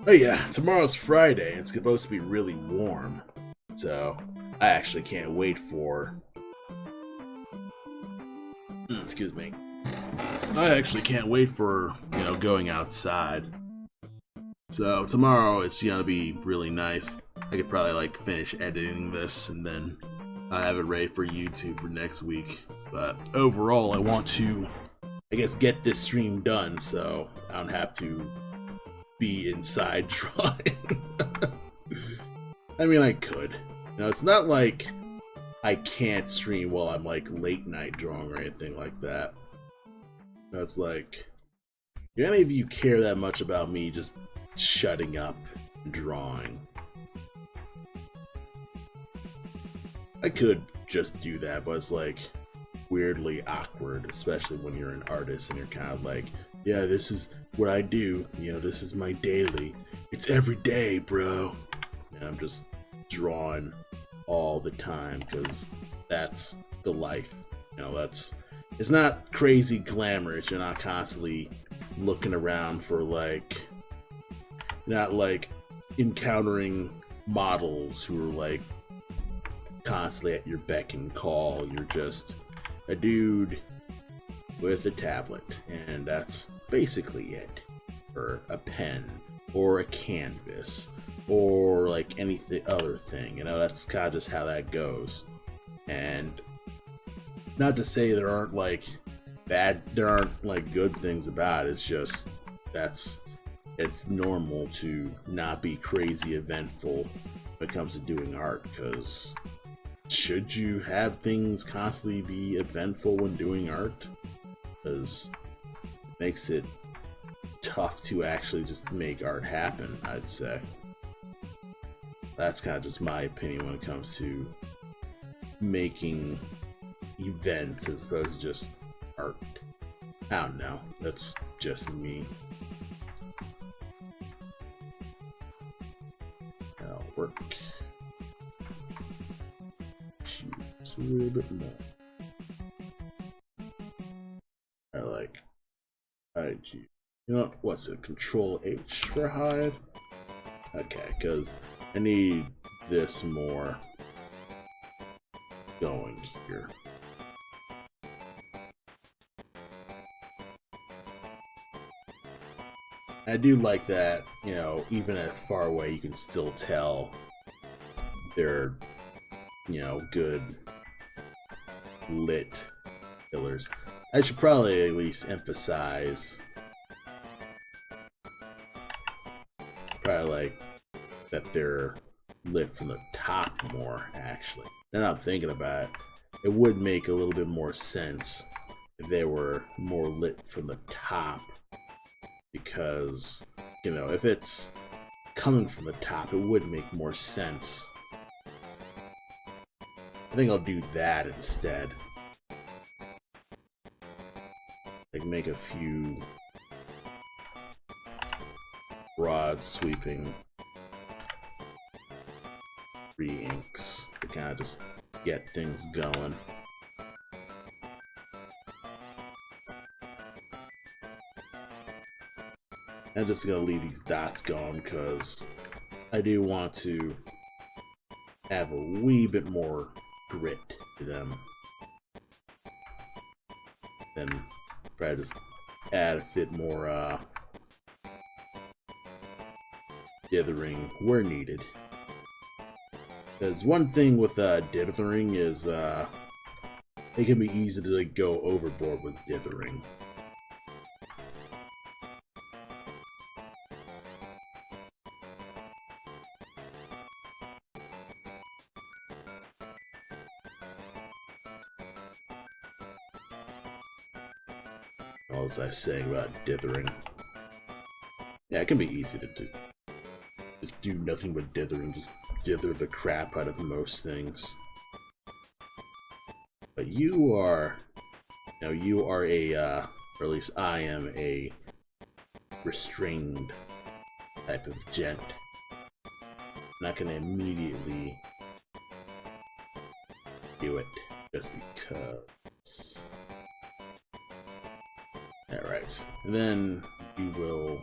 Oh yeah, tomorrow's Friday. It's supposed to be really warm, so I actually can't wait for. Excuse me. I actually can't wait for, you know, going outside. So tomorrow it's gonna be really nice. I could probably like finish editing this and then I have it ready for YouTube for next week. But overall, I want to, I guess, get this stream done so I don't have to be inside drawing. I mean, I could. You know, it's not like I can't stream while I'm like late night drawing or anything like that. That's like, do any of you care that much about me just shutting up and drawing? I could just do that, but it's like weirdly awkward, especially when you're an artist and you're kind of like, yeah, this is what I do, you know, this is my daily, it's every day, bro. And I'm just drawn all the time, because that's the life. It's not crazy glamorous. You're not constantly looking around for not like encountering models who are like constantly at your beck and call. You're just a dude with a tablet, and that's basically it. Or a pen, or a canvas, or like anything other thing. That's kind of just how that goes. And not to say there aren't like good things about it. It's just it's normal to not be crazy eventful when it comes to doing art, because should you have things constantly be eventful when doing art? Because it makes it tough to actually just make art happen, I'd say. That's kind of just my opinion when it comes to making events as opposed to just art. I don't know. That's just me. That'll work. Choose a little bit more. I like IG. You know what? What's it? Control H for hide? Okay, because I need this more going here. I do like that, even as far away, you can still tell they're, good lit pillars. I should probably at least emphasize that they're lit from the top more, actually. Now I'm thinking about it, it would make a little bit more sense if they were more lit from the top, because, if it's coming from the top, it would make more sense. I think I'll do that instead. Like, make a few broad sweeping re-inks to kind of just get things going. I'm just gonna leave these dots going because I do want to have a wee bit more grit to them. Then probably just add a bit more dithering where needed. Because one thing with dithering is it can be easy to go overboard with dithering. What was I saying about dithering? Yeah, it can be easy to just do nothing but dithering, just dither the crap out of most things. But you are a, or at least I am a restrained type of gent. I'm not gonna immediately do it just because. Alright, then we will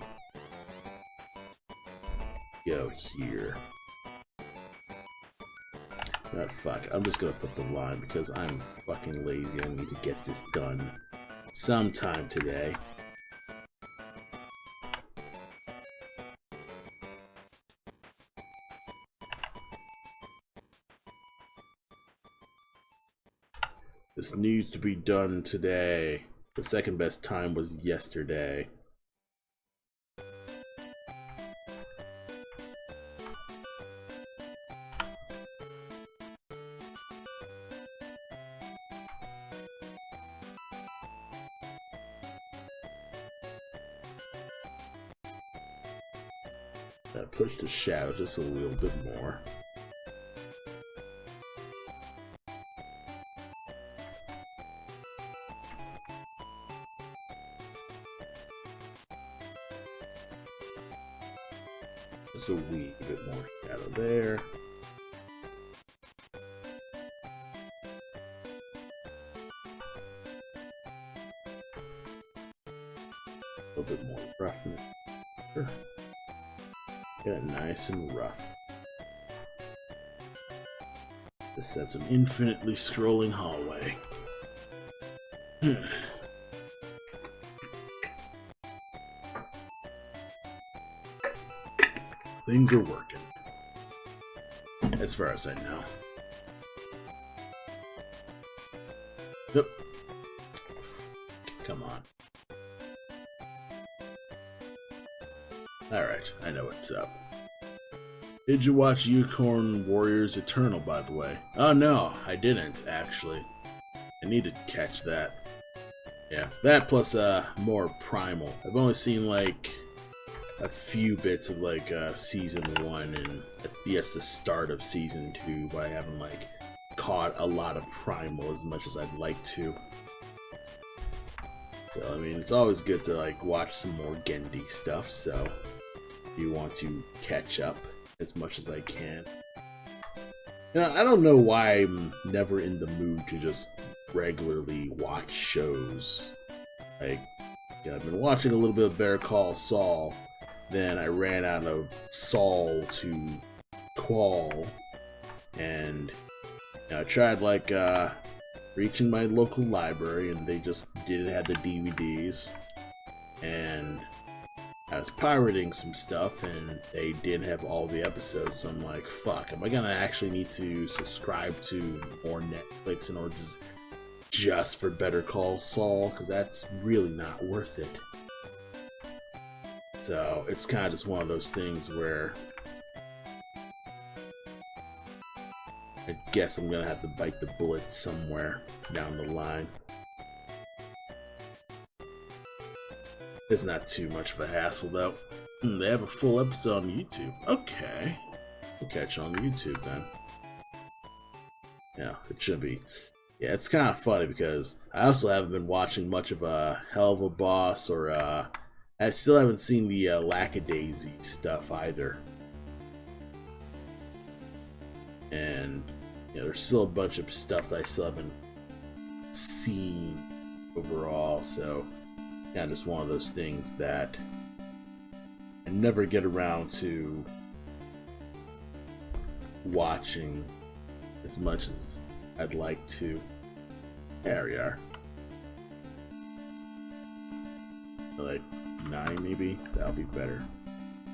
go here. Ah, fuck, I'm just gonna put the line because I'm fucking lazy. I need to get this done sometime today. This needs to be done today. The second best time was yesterday. Push the shadow just a little bit more. Just a wee bit more shadow there. A little bit more roughness. Sure. Get it nice and rough. This has an infinitely scrolling hallway. Things are working. As far as I know. Yep. Come on. Alright, I know what's up. Did you watch Unicorn Warriors Eternal, by the way? Oh no, I didn't, actually. I need to catch that. Yeah, that plus more Primal. I've only seen like a few bits of like season 1 and yes, the start of season 2, but I haven't like caught a lot of Primal as much as I'd like to. So I mean, it's always good to like watch some more Gendy stuff, so if you want to catch up as much as I can. You know, I don't know why I'm never in the mood to just regularly watch shows. Like, yeah, I've been watching a little bit of Better Call Saul, then I ran out of Saul to Qual, and you know, I tried like reaching my local library, and they just didn't have the DVDs, and I was pirating some stuff, and they didn't have all the episodes, so I'm like, fuck, am I gonna actually need to subscribe to more Netflix in order just for Better Call Saul? Because that's really not worth it. So it's kind of just one of those things where I guess I'm gonna have to bite the bullet somewhere down the line. It's not too much of a hassle though. They have a full episode on YouTube. Okay, we'll catch on YouTube then. Yeah, it should be. Yeah, it's kind of funny because I also haven't been watching much of a Hell of a Boss, or I still haven't seen the Lackadaisy stuff either. And you know, there's still a bunch of stuff that I still haven't seen overall, so yeah, just one of those things that I never get around to watching as much as I'd like to. There we are. Like 9 maybe? That'll be better.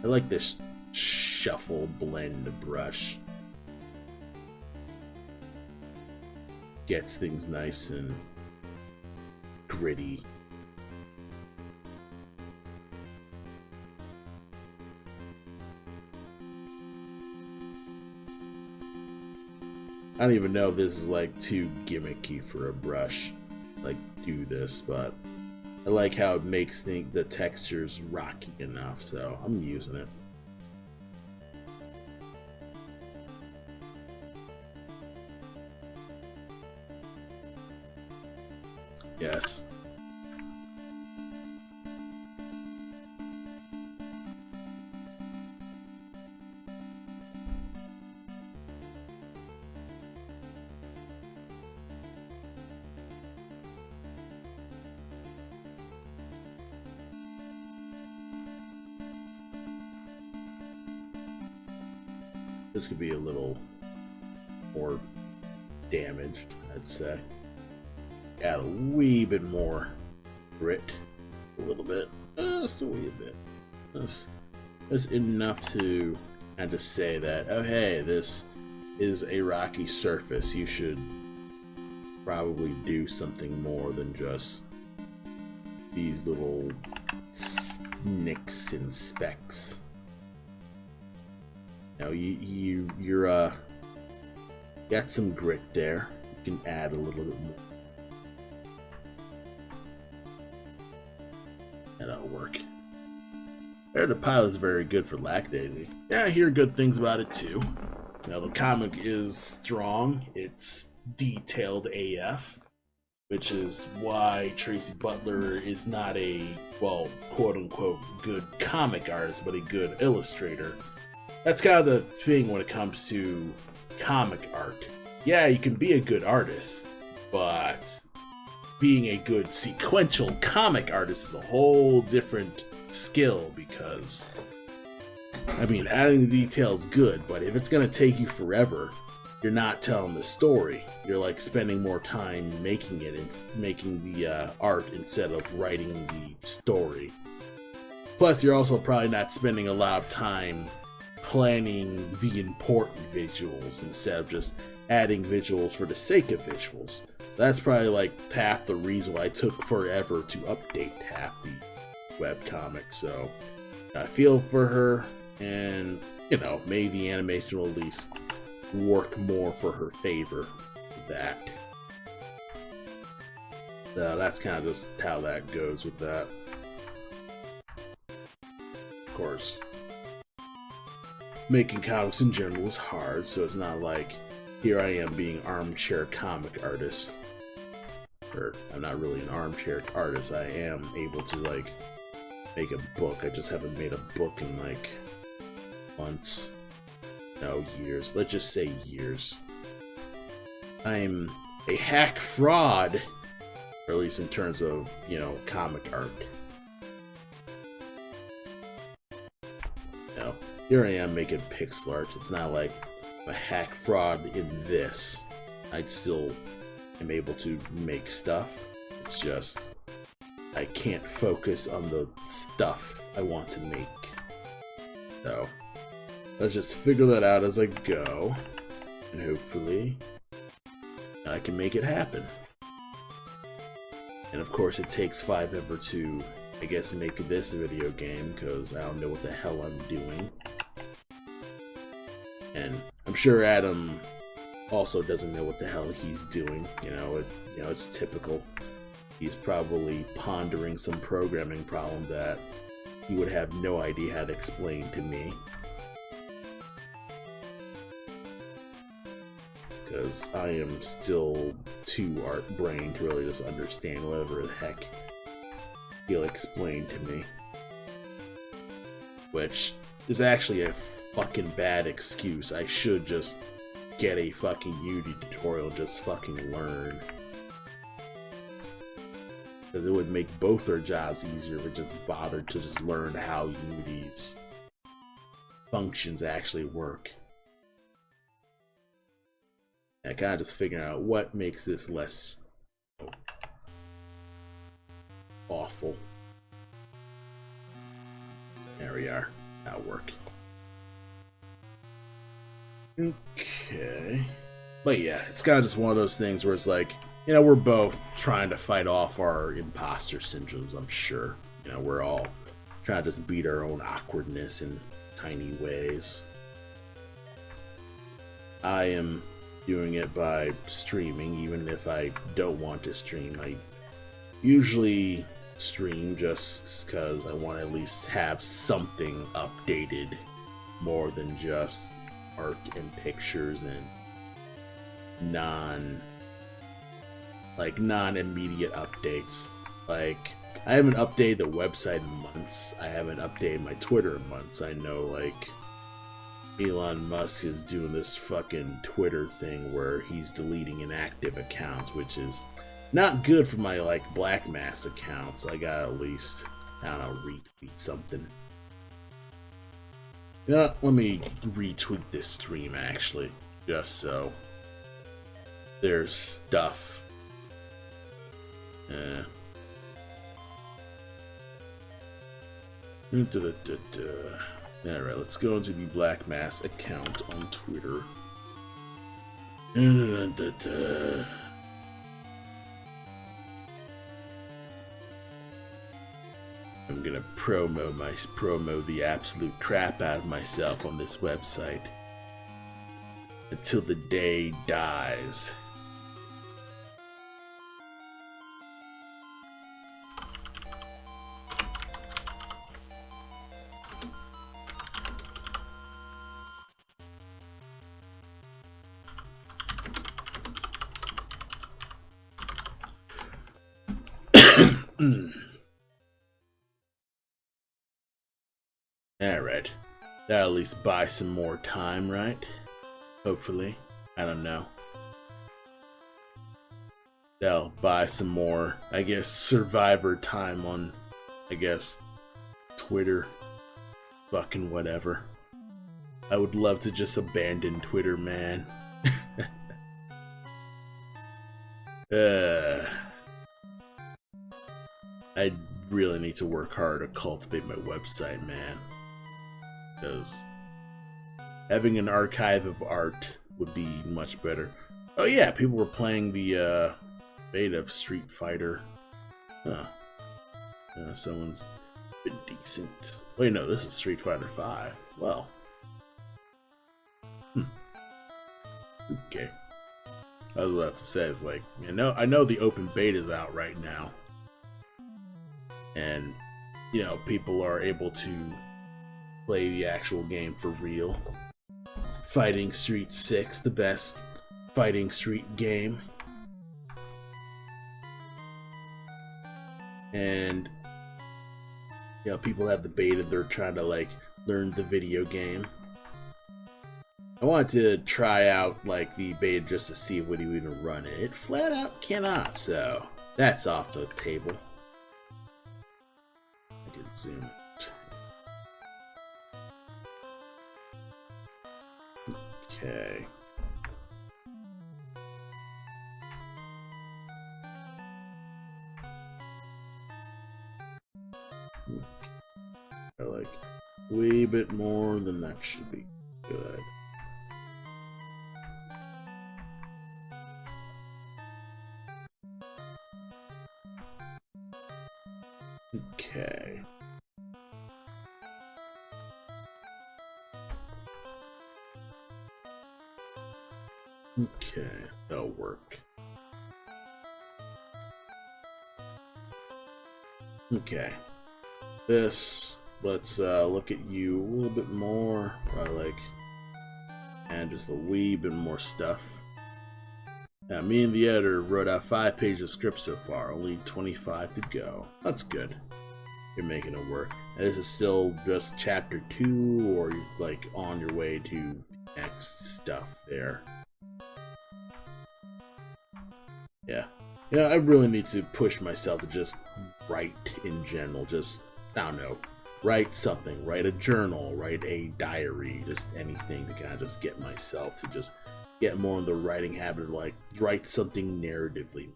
I like this shuffle blend brush. Gets things nice and gritty. I don't even know if this is like too gimmicky for a brush, like do this, but I like how it makes the textures rocky enough, so I'm using it. Yes. This could be a little more damaged, I'd say. Add a wee bit more grit, a little bit, just a wee bit. That's enough to kind of say that, oh hey, this is a rocky surface. You should probably do something more than just these little nicks and specks. Now you're got some grit there. You can add a little bit more. That'll work. The pilot is very good for Lackadaisy. Yeah, I hear good things about it too. Now the comic is strong. It's detailed AF, which is why Tracy Butler is not a, well, quote-unquote good comic artist, but a good illustrator. That's kind of the thing when it comes to comic art. Yeah, you can be a good artist, but being a good sequential comic artist is a whole different skill, because I mean, adding the detail is good, but if it's gonna take you forever, you're not telling the story. You're like spending more time making it and making the art instead of writing the story. Plus, you're also probably not spending a lot of time planning the important visuals instead of just adding visuals for the sake of visuals. That's probably like half the reason why it took forever to update half the webcomic. So I feel for her, and you know, maybe the animation will at least work more for her favor with that. So that's kind of just how that goes with that. Of course, making comics in general is hard, so it's not like here I am being armchair comic artist. Or I'm not really an armchair artist. I am able to like make a book. I just haven't made a book in like months. No, years. Let's just say years. I'm a hack fraud, or at least in terms of, you know, comic art. No, here I am making pixel art. It's not like a hack fraud in this. I still am able to make stuff. It's just I can't focus on the stuff I want to make. So let's just figure that out as I go, and hopefully I can make it happen. And of course it takes forever to, I guess, make this video game, because I don't know what the hell I'm doing. And I'm sure Adam also doesn't know what the hell he's doing. You know, it's typical. He's probably pondering some programming problem that he would have no idea how to explain to me. Because I am still too art-brained to really just understand whatever the heck he'll explain to me. Which is actually a fucking bad excuse. I should just get a fucking Unity tutorial, just fucking learn. Because it would make both their jobs easier if it just bothered to just learn how Unity's functions actually work. I kind of just figuring out what makes this less awful. There we are. That'll work. Okay. But yeah, it's kind of just one of those things where it's like, you know, we're both trying to fight off our imposter syndromes, I'm sure. You know, we're all trying to just beat our own awkwardness in tiny ways. I am doing it by streaming, even if I don't want to stream. I usually stream just because I want to at least have something updated more than just art and pictures and non-immediate updates. Like, I haven't updated the website in months. I haven't updated my Twitter in months. I know, like, Elon Musk is doing this fucking Twitter thing where he's deleting inactive accounts, which is not good for my, like, Blackmask accounts. I gotta at least, I don't know, retweet something. You know, let me retweet this stream, actually, just so there's stuff. Alright, let's go into the Blackmask account on Twitter. I'm gonna promo the absolute crap out of myself on this website until the day dies. Alright. That'll at least buy some more time, right? Hopefully. I don't know. they'll buy some more, I guess, survivor time on, I guess, Twitter. Fucking whatever. I would love to just abandon Twitter, man. I really need to work hard to cultivate my website, man. Because having an archive of art would be much better. Oh yeah, people were playing the beta of Street Fighter. Huh. Someone's been decent. Wait, no, this is Street Fighter 5. Well. Okay. I was about to say, it's like, I know the open beta is out right now. And, people are able to play the actual game for real. Fighting Street 6, the best Fighting Street game. And, people have the beta, they're trying to, learn the video game. I wanted to try out, the beta just to see if it would even run it. It flat out cannot, so that's off the table. I can zoom it. Okay. A wee bit more than that should be good. Okay. Okay, that'll work. Okay. Let's look at you a little bit more. And just a wee bit more stuff. Now, me and the editor wrote out 5 pages of script so far, only 25 to go. That's good. You're making it work. And this is still just chapter 2, or on your way to next stuff there. Yeah. I really need to push myself to just write in general. Just, I don't know, write something, write a journal, write a diary, just anything to kind of just get myself to just get more in the writing habit of write something narratively.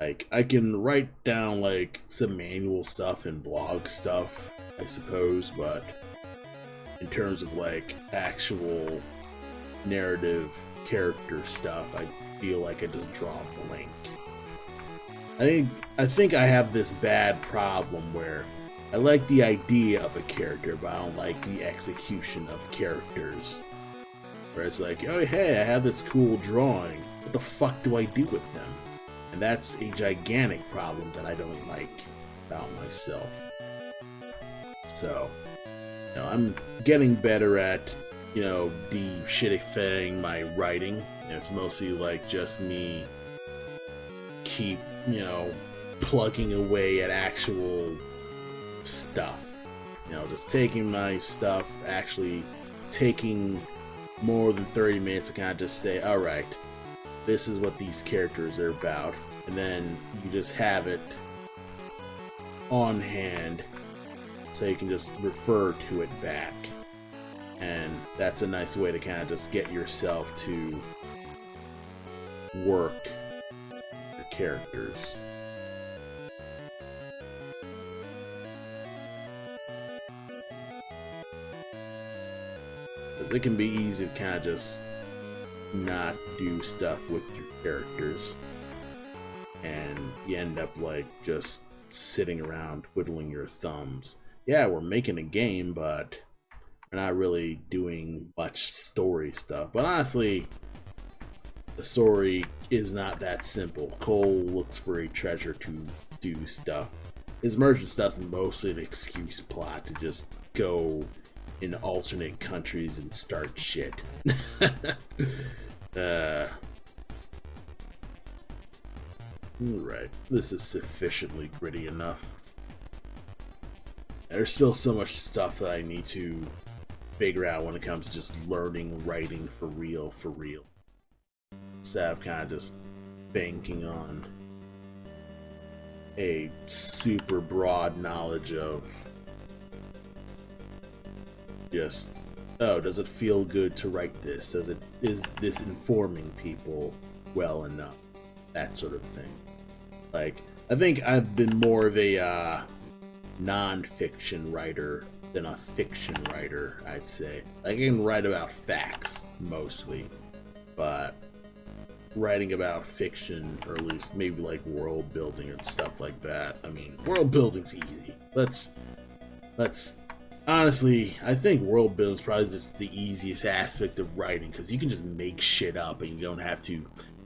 I can write down some manual stuff and blog stuff, I suppose, but in terms of actual narrative character stuff, I feel like I just draw a blank. I think I have this bad problem where I like the idea of a character, but I don't like the execution of characters. Where it's oh hey, I have this cool drawing. What the fuck do I do with them? And that's a gigantic problem that I don't like about myself. So, I'm getting better at, de-shittifying my writing. And it's mostly just me keep, plugging away at actual stuff. Just taking my stuff, actually taking more than 30 minutes to kind of just say, alright, this is what these characters are about. And then you just have it on hand so you can just refer to it back. And that's a nice way to kind of just get yourself to work your characters. Because it can be easy to kind of just not do stuff with your characters. And you end up just sitting around twiddling your thumbs. Yeah, we're making a game, but we're not really doing much story stuff. But honestly, the story is not that simple. Cole looks for a treasure to do stuff. His merchant stuff's mostly an excuse plot to just go in alternate countries and start shit. Alright, this is sufficiently gritty enough. There's still so much stuff that I need to figure out when it comes to just learning writing for real, instead of kind of just banking on a super broad knowledge of just, oh, does it feel good to write this? Is this informing people well enough? That sort of thing. Like, I think I've been more of a non-fiction writer than a fiction writer, I'd say. I can write about facts mostly, but writing about fiction, or at least maybe like world building and stuff like that. I mean, world building's easy. Let's honestly, I think world building is probably just the easiest aspect of writing, because you can just make shit up and you don't have to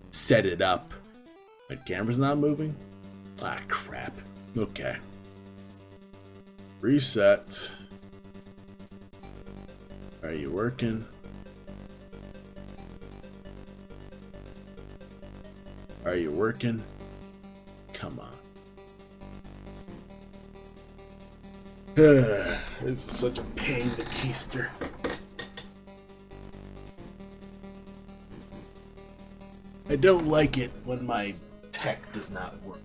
set it up. My camera's not moving? Ah, crap. Okay. Reset. Are you working? Are you working? Come on. This is such a pain to keister. I don't like it when my tech does not work.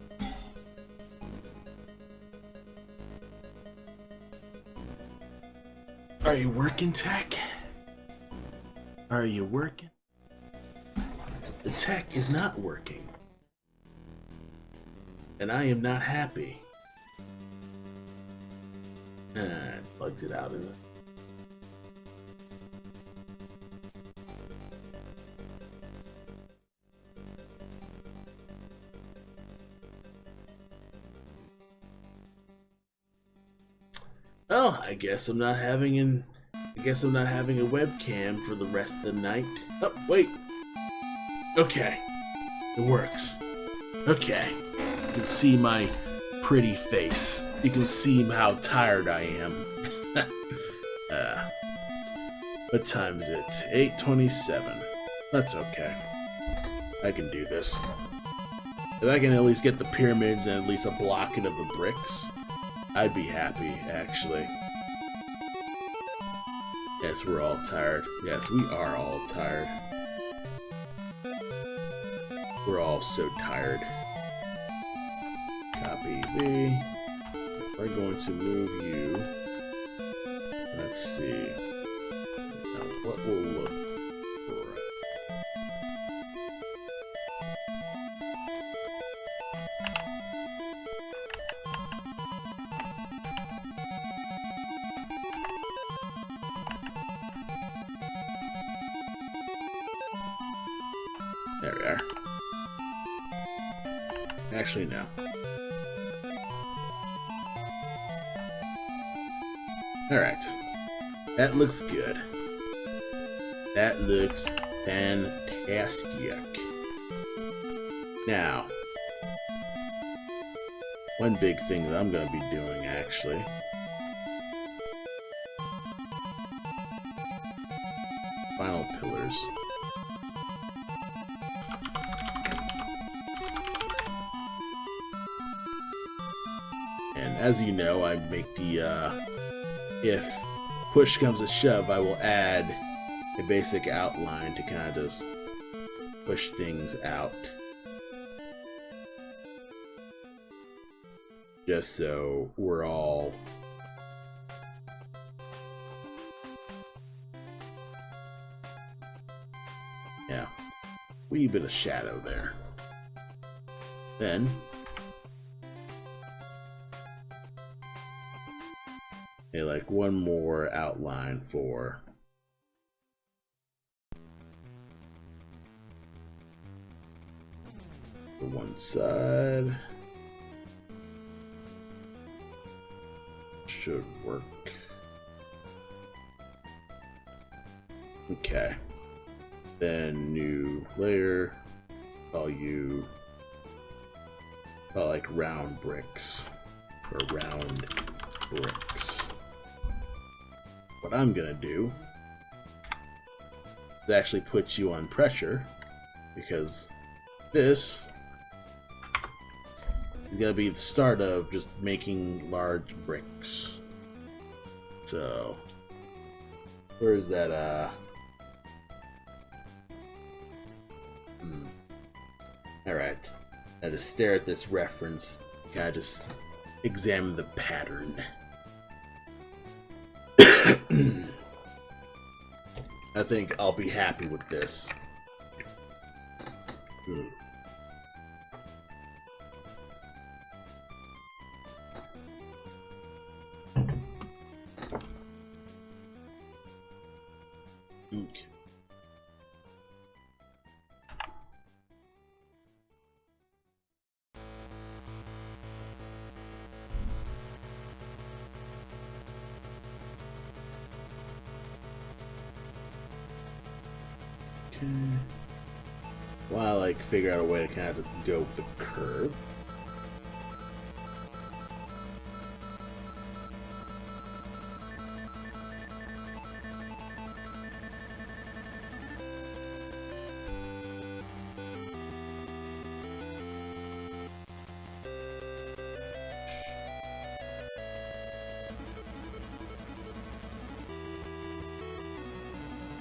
Are you working, tech? Are you working? The tech is not working. And I am not happy. I plugged it out of it. Well, I guess I'm not having a webcam for the rest of the night. Oh, wait. Okay. It works. Okay. You can see my pretty face. You can see how tired I am. What time is it? 8:27. That's okay. I can do this. If I can at least get the pyramids and at least a blocking of the bricks, I'd be happy, actually. Yes, we're all tired. Yes, we are all tired. We're all so tired. Copy V. We're going to move you. Let's see. Now, what will look right? There we are. Actually, no. Alright. That looks good. That looks fantastic. Now, one big thing that I'm going to be doing, actually, final pillars. And as you know, I make the, if push comes to shove, I will add a basic outline to kind of just push things out. Just so we're all wee bit of shadow there. Then like one more outline for one side. Should work. Okay. Then new layer. Call like round bricks or round bricks. What I'm gonna do is actually put you on pressure, because this is gonna be the start of just making large bricks. So where is that Alright. I just stare at this reference. Gotta just examine the pattern. I think I'll be happy with this. Okay. Well, I like figure out a way to kind of just go with the curve.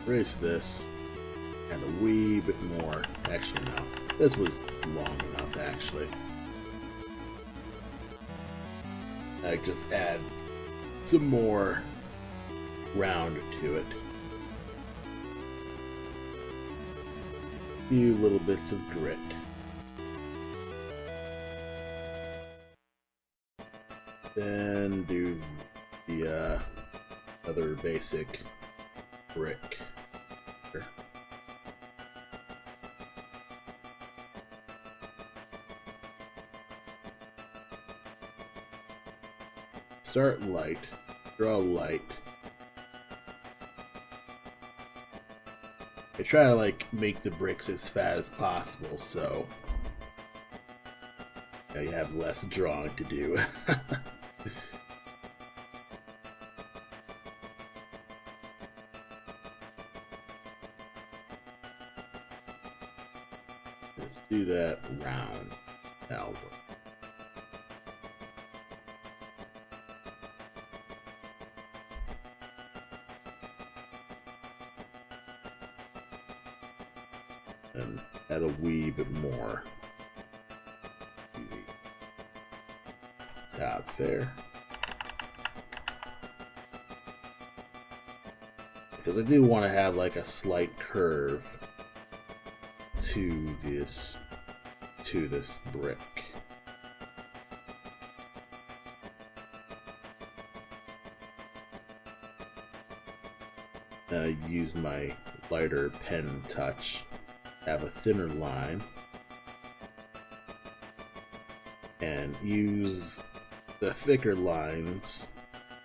Raise this and a wee bit more. Actually, no. This was long enough, actually. I just add some more round to it. A few little bits of grit. Then do the other basic brick. Start light, draw light. I try to like make the bricks as fat as possible, so you have less drawing to do. Let's do that round. That'll work. And add a wee bit more to the top there. Because I do want to have like a slight curve to this brick. I use my lighter pen touch. Have a thinner line and use the thicker lines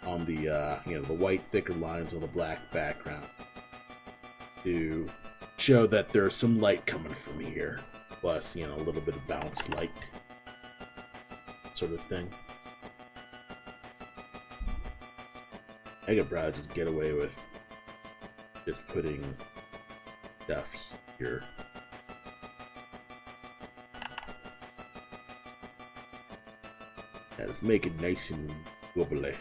on the the white thicker lines on the black background to show that there's some light coming from here, plus a little bit of bounce light sort of thing. I could probably just get away with just putting stuff here. Let's make it nice and wobbly.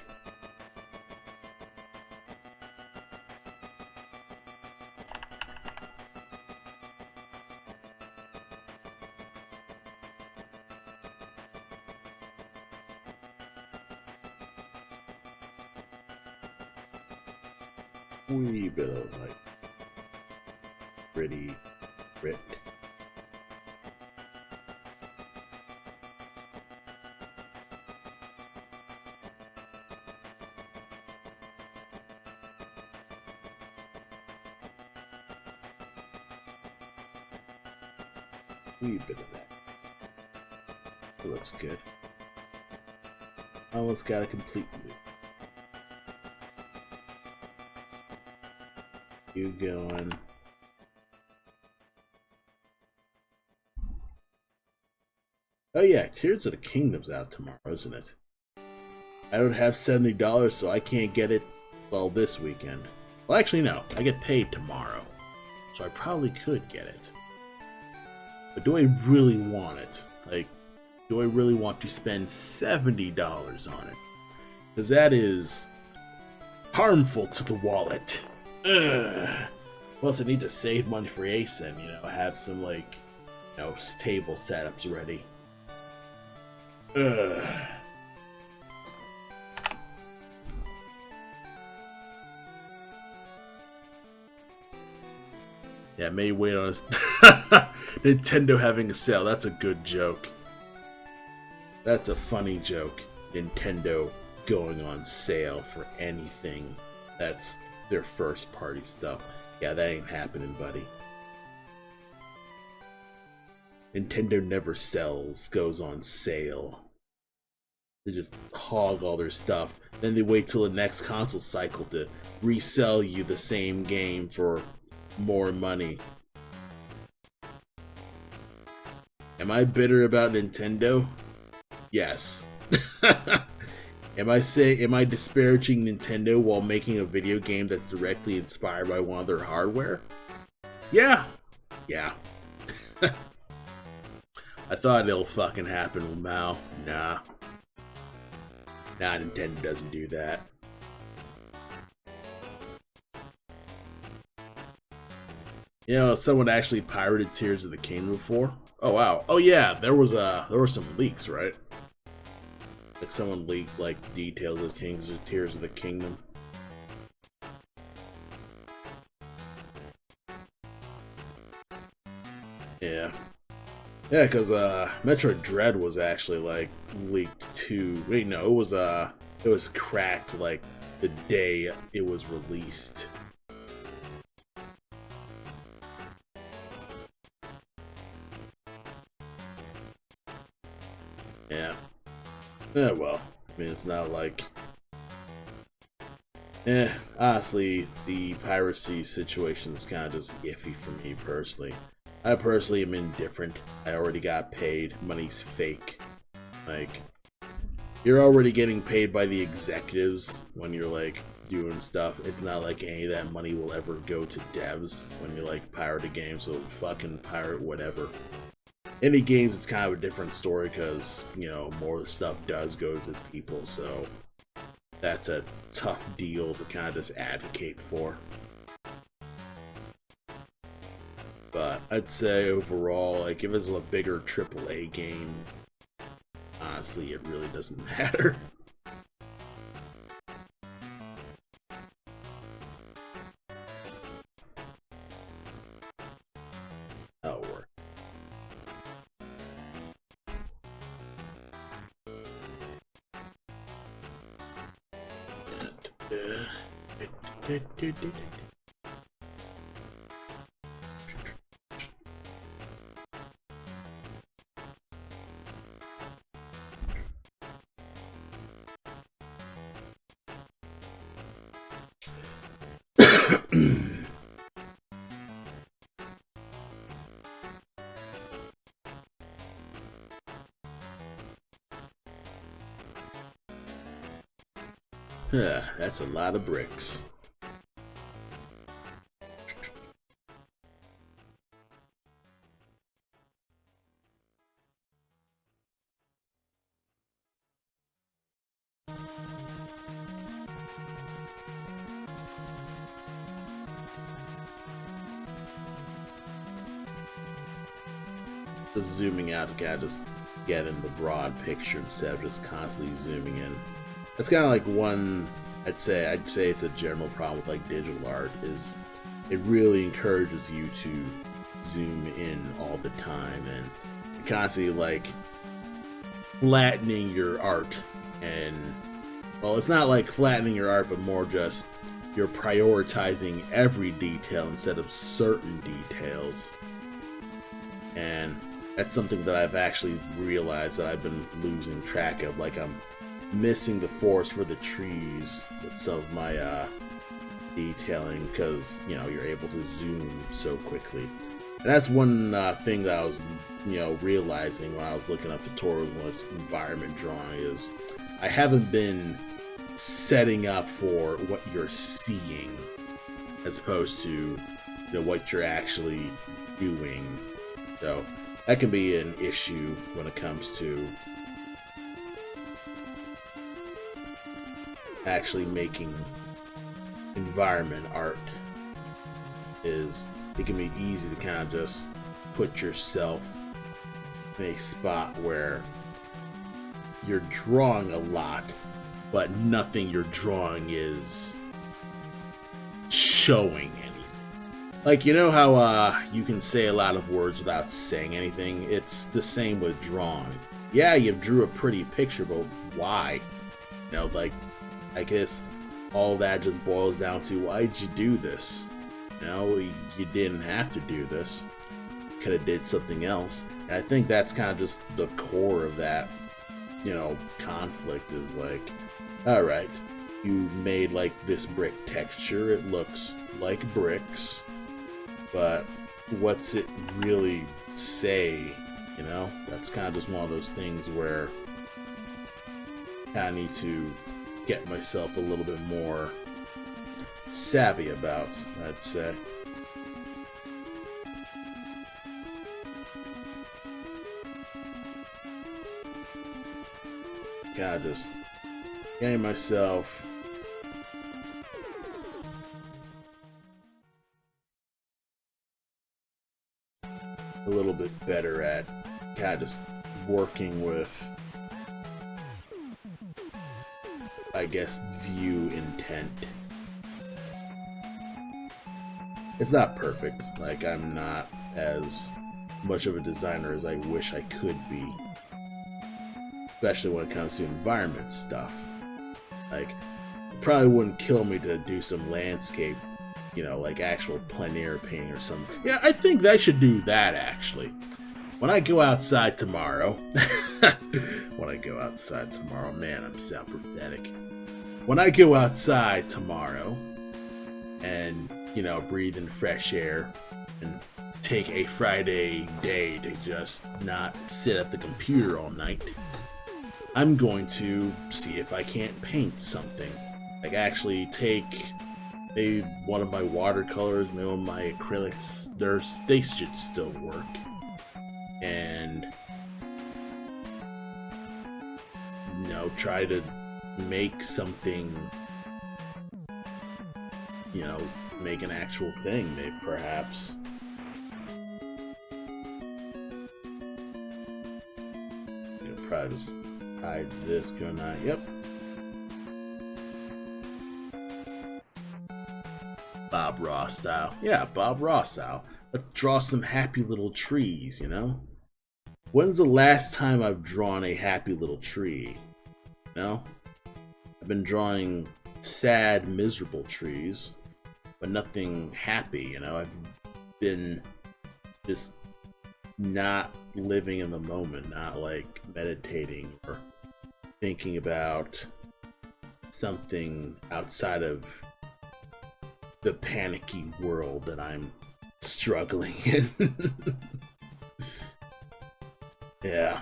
Wee bit of like pretty grit. Wee bit of that. It looks good. Almost got a complete loop. You going? Oh yeah, Tears of the Kingdom's out tomorrow, isn't it? I don't have $70, so I can't get it, well, this weekend. Well, actually, no. I get paid tomorrow, so I probably could get it. But do I really want it? Like, do I really want to spend $70 on it? Because that is harmful to the wallet. Ugh. Plus, I need to save money for ASIN, have some, like, table setups ready. Ugh. Yeah, may wait on us. Nintendo having a sale. That's a good joke. That's a funny joke. Nintendo going on sale for anything that's their first party stuff. Yeah, that ain't happening, buddy. Nintendo never goes on sale. They just hog all their stuff. Then they wait till the next console cycle to resell you the same game for more money. Am I bitter about Nintendo? Yes. Am I disparaging Nintendo while making a video game that's directly inspired by one of their hardware? Yeah. Yeah. I thought it'll fucking happen with Mao. Nah. Nah, Nintendo doesn't do that. Someone actually pirated Tears of the Kingdom before. Oh wow. Oh yeah, there were some leaks, right? Like someone leaked like details of Tears of the Kingdom. Yeah. Yeah, because Metroid Dread was actually like leaked too. Wait, no, it was cracked like the day it was released. Yeah. Yeah, well, I mean, it's not like... honestly, the piracy situation is kind of just iffy for me personally. I personally am indifferent. I already got paid. Money's fake. Like, you're already getting paid by the executives when you're, like, doing stuff. It's not like any of that money will ever go to devs when you, like, pirate a game, so fucking pirate whatever. Indie games, it's kind of a different story because, more stuff does go to people, so that's a tough deal to kind of just advocate for. But I'd say overall, like, if it's a bigger AAA game, honestly, it really doesn't matter. That'll work. That's a lot of bricks. Just zooming out to kind of just get in the broad picture instead of just constantly zooming in. That's kind of like one, I'd say it's a general problem with like digital art, is it really encourages you to zoom in all the time and constantly like flattening your art. And well, it's not like flattening your art, but more just you're prioritizing every detail instead of certain details. And that's something that I've actually realized that I've been losing track of. Like, I'm missing the forest for the trees with some of my detailing because, you're able to zoom so quickly. And that's one thing that I was, realizing when I was looking up tutorials on environment drawing is I haven't been setting up for what you're seeing as opposed to, what you're actually doing. So that can be an issue when it comes to actually making environment art. It can be easy to kind of just put yourself in a spot where you're drawing a lot, but nothing you're drawing is showing anything. Like, you know how you can say a lot of words without saying anything? It's the same with drawing. Yeah, you drew a pretty picture, but why? You know, like, I guess all that just boils down to, why'd you do this? You know, you didn't have to do this. Could have did something else. And I think that's kind of just the core of that, you know, conflict is like, alright, you made like this brick texture, it looks like bricks, but what's it really say, you know? That's kind of just one of those things where I need to get myself a little bit more savvy about, I'd say. God, just getting myself a little bit better at kind of just working with, I guess, view intent. It's not perfect. Like, I'm not as much of a designer as I wish I could be. Especially when it comes to environment stuff. Like, it probably wouldn't kill me to do some landscape, you know, like actual plein air painting or something. Yeah, I think I should do that, actually. When I go outside tomorrow... man, I'm sound pathetic. When I go outside tomorrow and, you know, breathe in fresh air and take a Friday day to just not sit at the computer all night, I'm going to see if I can't paint something. Like, actually take maybe one of my watercolors, maybe one of my acrylics. They should still work. And, you know, try to make something, you know, make an actual thing, maybe, perhaps. You know, probably just hide this, can I? Yep. Bob Ross style. Yeah, Bob Ross style. Let's draw some happy little trees, you know? When's the last time I've drawn a happy little tree? You know? I've been drawing sad, miserable trees, but nothing happy, you know? I've been just not living in the moment, not like meditating or thinking about something outside of the panicky world that I'm struggling in. Yeah.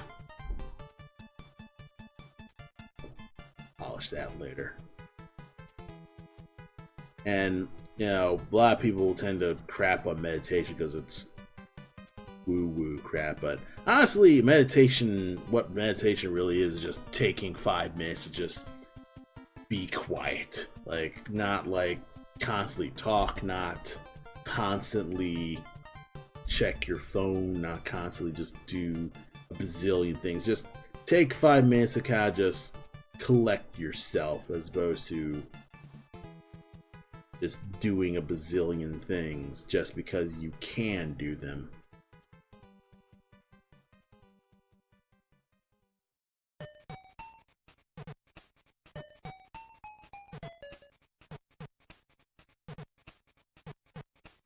Polish that later. And, you know, a lot of people tend to crap on meditation because it's woo-woo crap, but honestly, what meditation really is just taking 5 minutes to just be quiet. Like, not like constantly talk, not constantly check your phone, not constantly just do a bazillion things. Just take 5 minutes to kind of just collect yourself as opposed to just doing a bazillion things just because you can do them.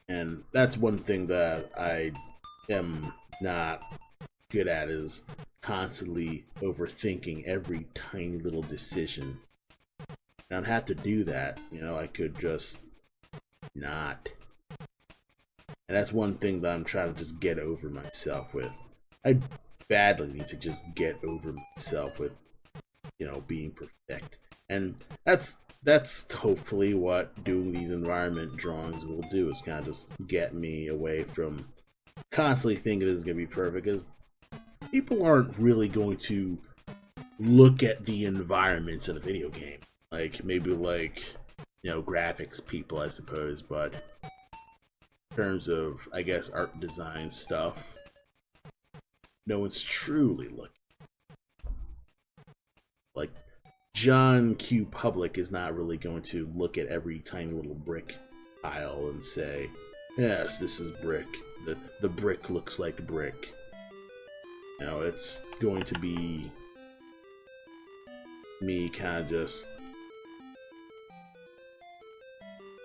And that's one thing that I am not good at, is constantly overthinking every tiny little decision. And I don't have to do that, you know, I could just not. And that's one thing that I'm trying to just get over myself with. I badly need to just get over myself with, you know, being perfect. And that's hopefully what doing these environment drawings will do, is kind of just get me away from constantly thinking this is going to be perfect, because people aren't really going to look at the environments in a video game. Like, maybe like, you know, graphics people, I suppose, but in terms of, I guess, art design stuff, no one's truly looking. Like, John Q. Public is not really going to look at every tiny little brick pile and say, yes, this is brick. The brick looks like brick. No, it's going to be me kind of just...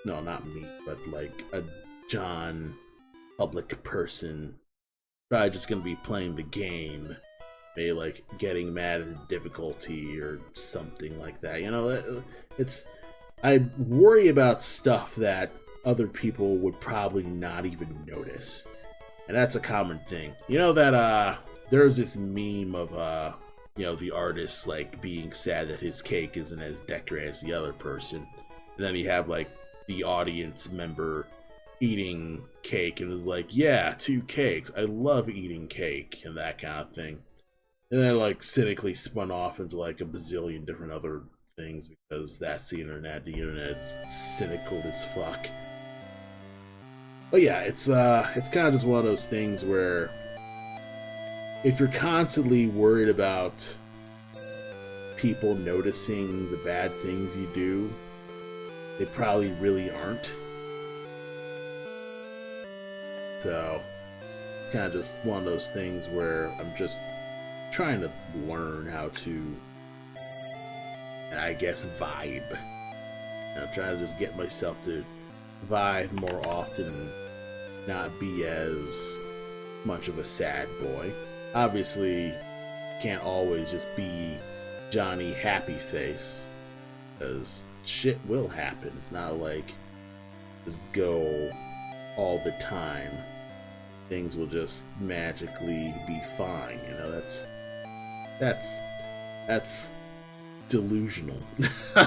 No, not me, but like a John Public person. Probably just going to be playing the game. Maybe like getting mad at the difficulty or something like that. You know, it's... I worry about stuff that other people would probably not even notice. And that's a common thing. You know that there's this meme of you know, the artist like being sad that his cake isn't as decorated as the other person. And then you have like the audience member eating cake and is like, yeah, 2 cakes. I love eating cake and that kind of thing. And then like cynically spun off into like a bazillion different other things because that's the internet. The internet's cynical as fuck. But yeah, it's kind of just one of those things where if you're constantly worried about people noticing the bad things you do, they probably really aren't. So it's kind of just one of those things where I'm just trying to learn how to, I guess, vibe. I'm trying to just get myself to vibe more often and not be as much of a sad boy. Obviously, can't always just be Johnny Happy Face, because shit will happen. It's not like just go all the time. Things will just magically be fine. You know, that's delusional.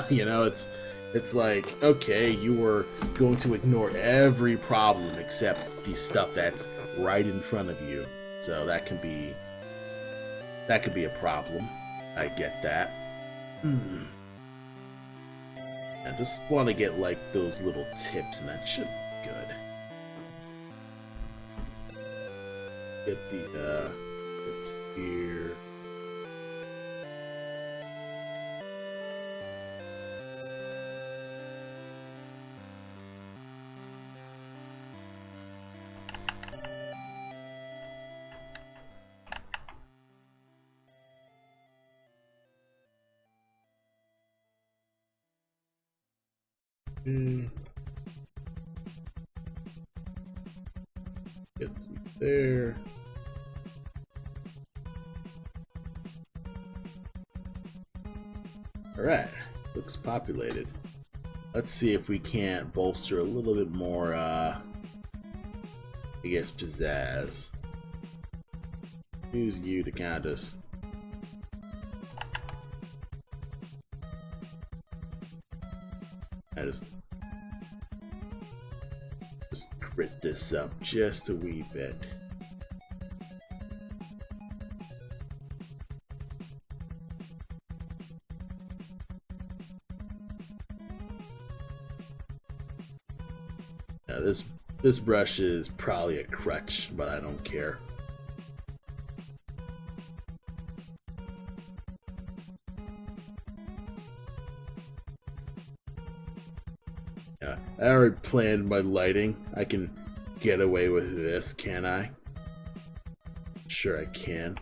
You know, it's like, okay, you were going to ignore every problem except the stuff that's right in front of you. So that could be a problem. I get that. I just want to get like those little tips, and that should be good. Get the tips here. Get there. Alright, looks populated. Let's see if we can't bolster a little bit more, I guess, pizzazz. Use you to kind of just... just crit this up just a wee bit. Now this brush is probably a crutch, but I don't care. I already planned my lighting. I can get away with this, can I? Sure I can.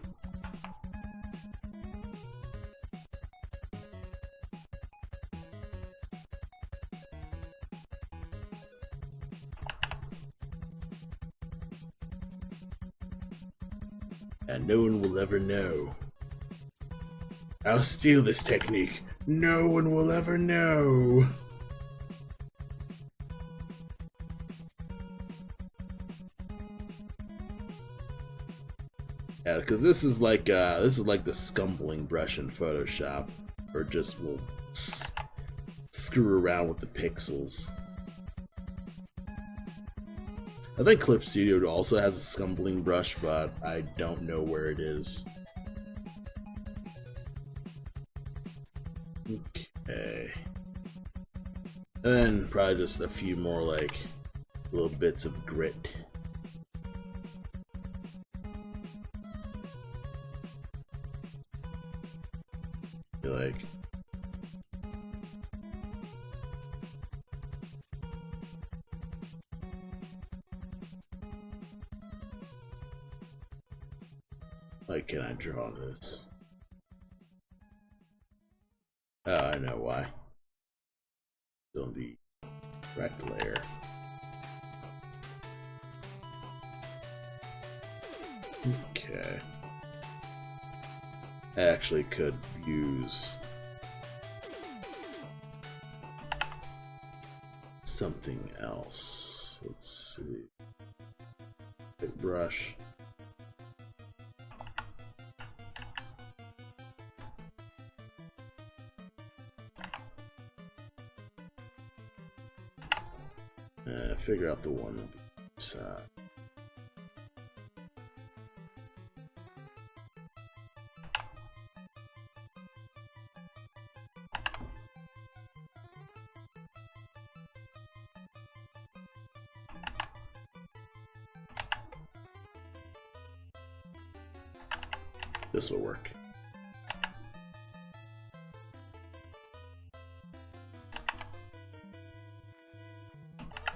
And no one will ever know. I'll steal this technique. No one will ever know. Yeah, because this is like the scumbling brush in Photoshop, or just will screw around with the pixels. I think Clip Studio also has a scumbling brush, but I don't know where it is. Okay. And then probably just a few more like little bits of grit. Like, why can I draw this? Oh, I know why. Still the correct layer. Okay. I actually could use something else. Let's see. Big brush. Figure out the one on the side. This will work.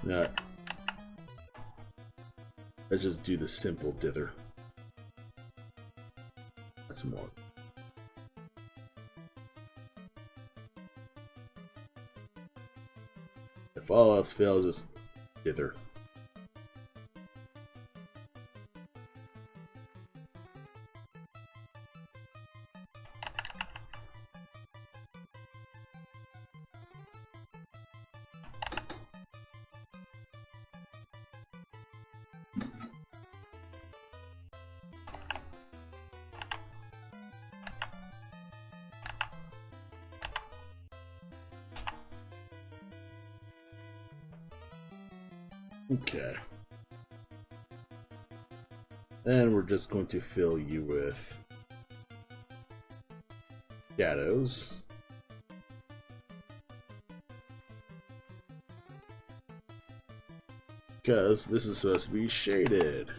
Now, let's just do the simple dither. That's more. If all else fails, just dither. Okay. And we're just going to fill you with shadows. Because this is supposed to be shaded.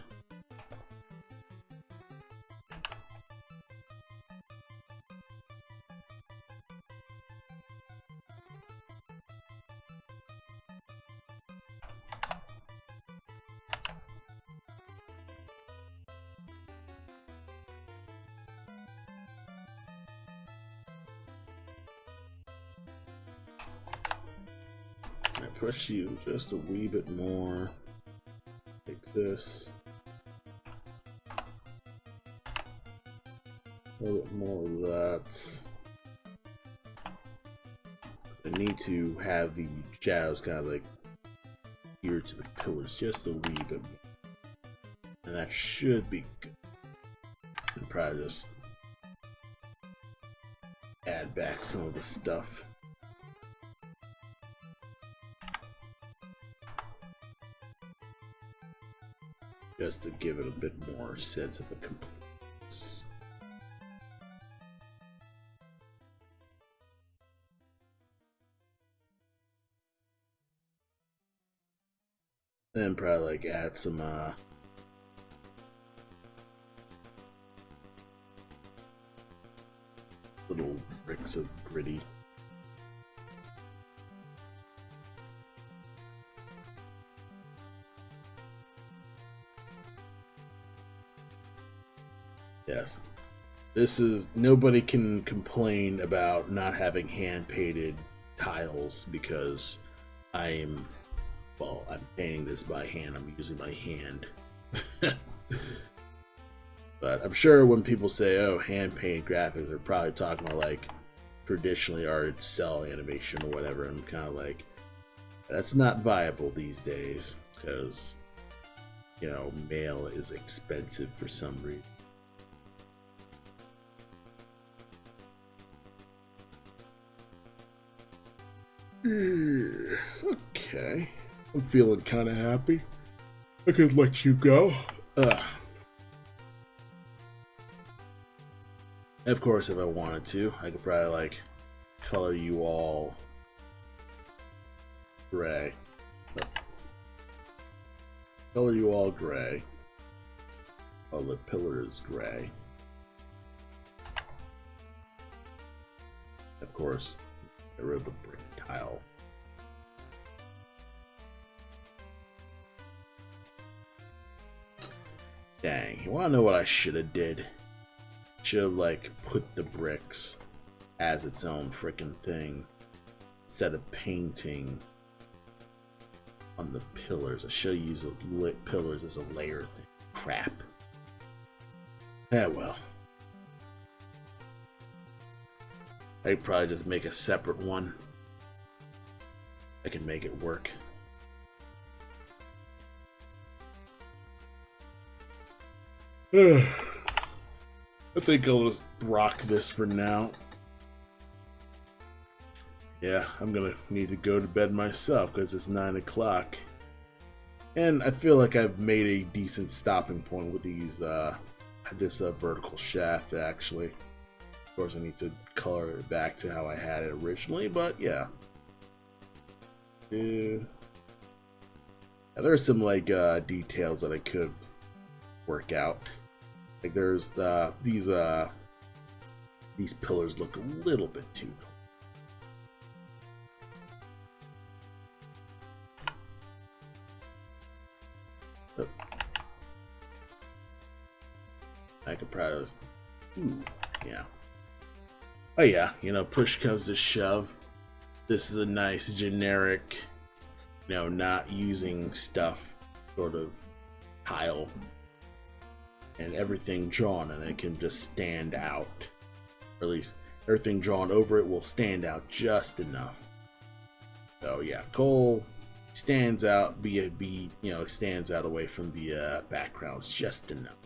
Push you just a wee bit more. Take this. A little bit more of that. I need to have the shadows kind of like here to the pillars just a wee bit more. And that should be good. And probably just add back some of the stuff. Just to give it a bit more sense of a completeness. Then probably like add some little bricks of gritty. Yes. This is, nobody can complain about not having hand painted tiles because I'm painting this by hand. I'm using my hand. But I'm sure when people say, oh, hand painted graphics, they're probably talking about like traditionally arted cell animation or whatever. I'm kind of like, that's not viable these days because, you know, mail is expensive for some reason. Okay, I'm feeling kind of happy. I could let you go. Of course, if I wanted to, I could probably like color you all gray. Color you all gray. All the pillar is gray. Of course, get rid of the brick tile. Dang, you wanna know what I should have did? Should have like put the bricks as its own freaking thing instead of painting on the pillars. I should have used the pillars as a layer thing. Crap. Yeah, well. I'd probably just make a separate one. I can make it work. I think I'll just rock this for now. Yeah, I'm gonna need to go to bed myself because it's 9 o'clock. And I feel like I've made a decent stopping point with these, this vertical shaft actually. Of course I need to color it back to how I had it originally, but yeah. Yeah, there's some like details that I could work out. Like there's these pillars look a little bit too cool. I could probably just, yeah. Oh yeah, you know, push comes to shove. This is a nice generic, you know, not using stuff sort of tile. And everything drawn and it can just stand out. Or at least everything drawn over it will stand out just enough. So yeah, coal stands out, stands out away from the backgrounds just enough.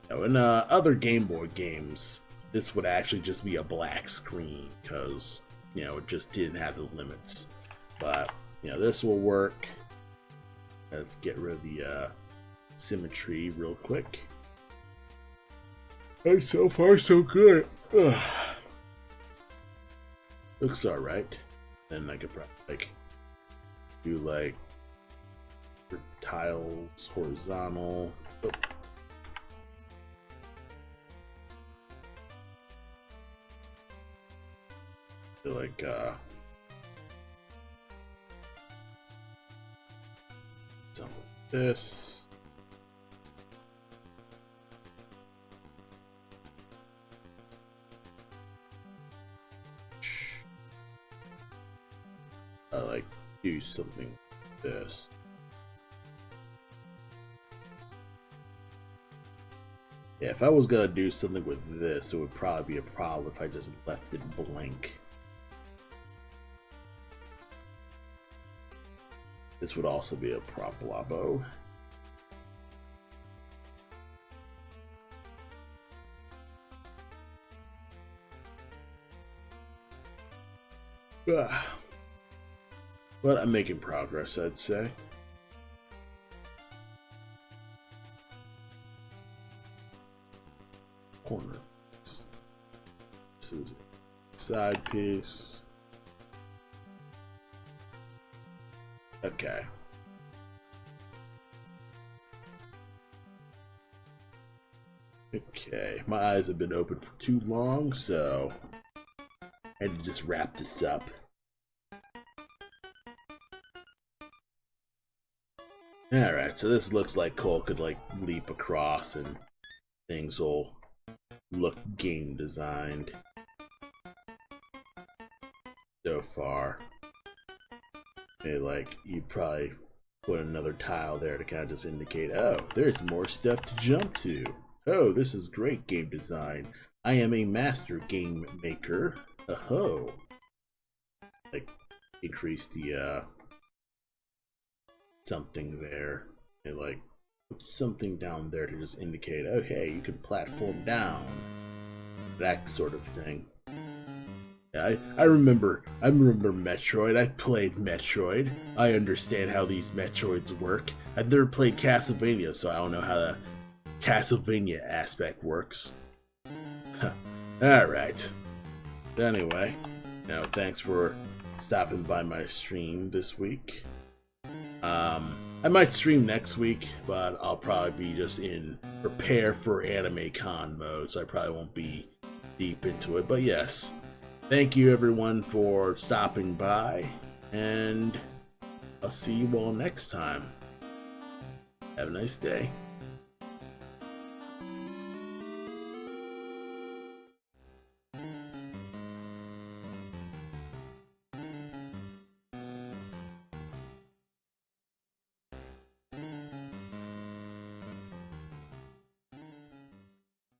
Now, in other Game Boy games, this would actually just be a black screen because, you know, it just didn't have the limits. But, you know, this will work. Let's get rid of the symmetry real quick. And so far so good. Ugh. Looks alright. Then I could probably like do like tiles horizontal. Oh. Like something like this. I like do something like this. Yeah, if I was gonna do something with this, it would probably be a problem if I just left it blank. This would also be a problemo. But I'm making progress, I'd say. Corner. This is a side piece. Okay. Okay, my eyes have been open for too long, so I had to just wrap this up. Alright, so this looks like Cole could like leap across and things will look game designed so far. Maybe like you probably put another tile there to kind of just indicate, oh, there's more stuff to jump to. Oh, this is great game design. I am a master game maker. Oh, like increase the something there, and like put something down there to just indicate, oh hey, you can platform down, that sort of thing. Yeah, I remember Metroid. I played Metroid. I understand how these Metroids work. I've never played Castlevania, so I don't know how the Castlevania aspect works. Alright. Anyway, now thanks for stopping by my stream this week. I might stream next week, but I'll probably be just in prepare for Anime Con mode, so I probably won't be deep into it. But yes, Thank you everyone for stopping by, and I'll see you all next time. Have a nice day.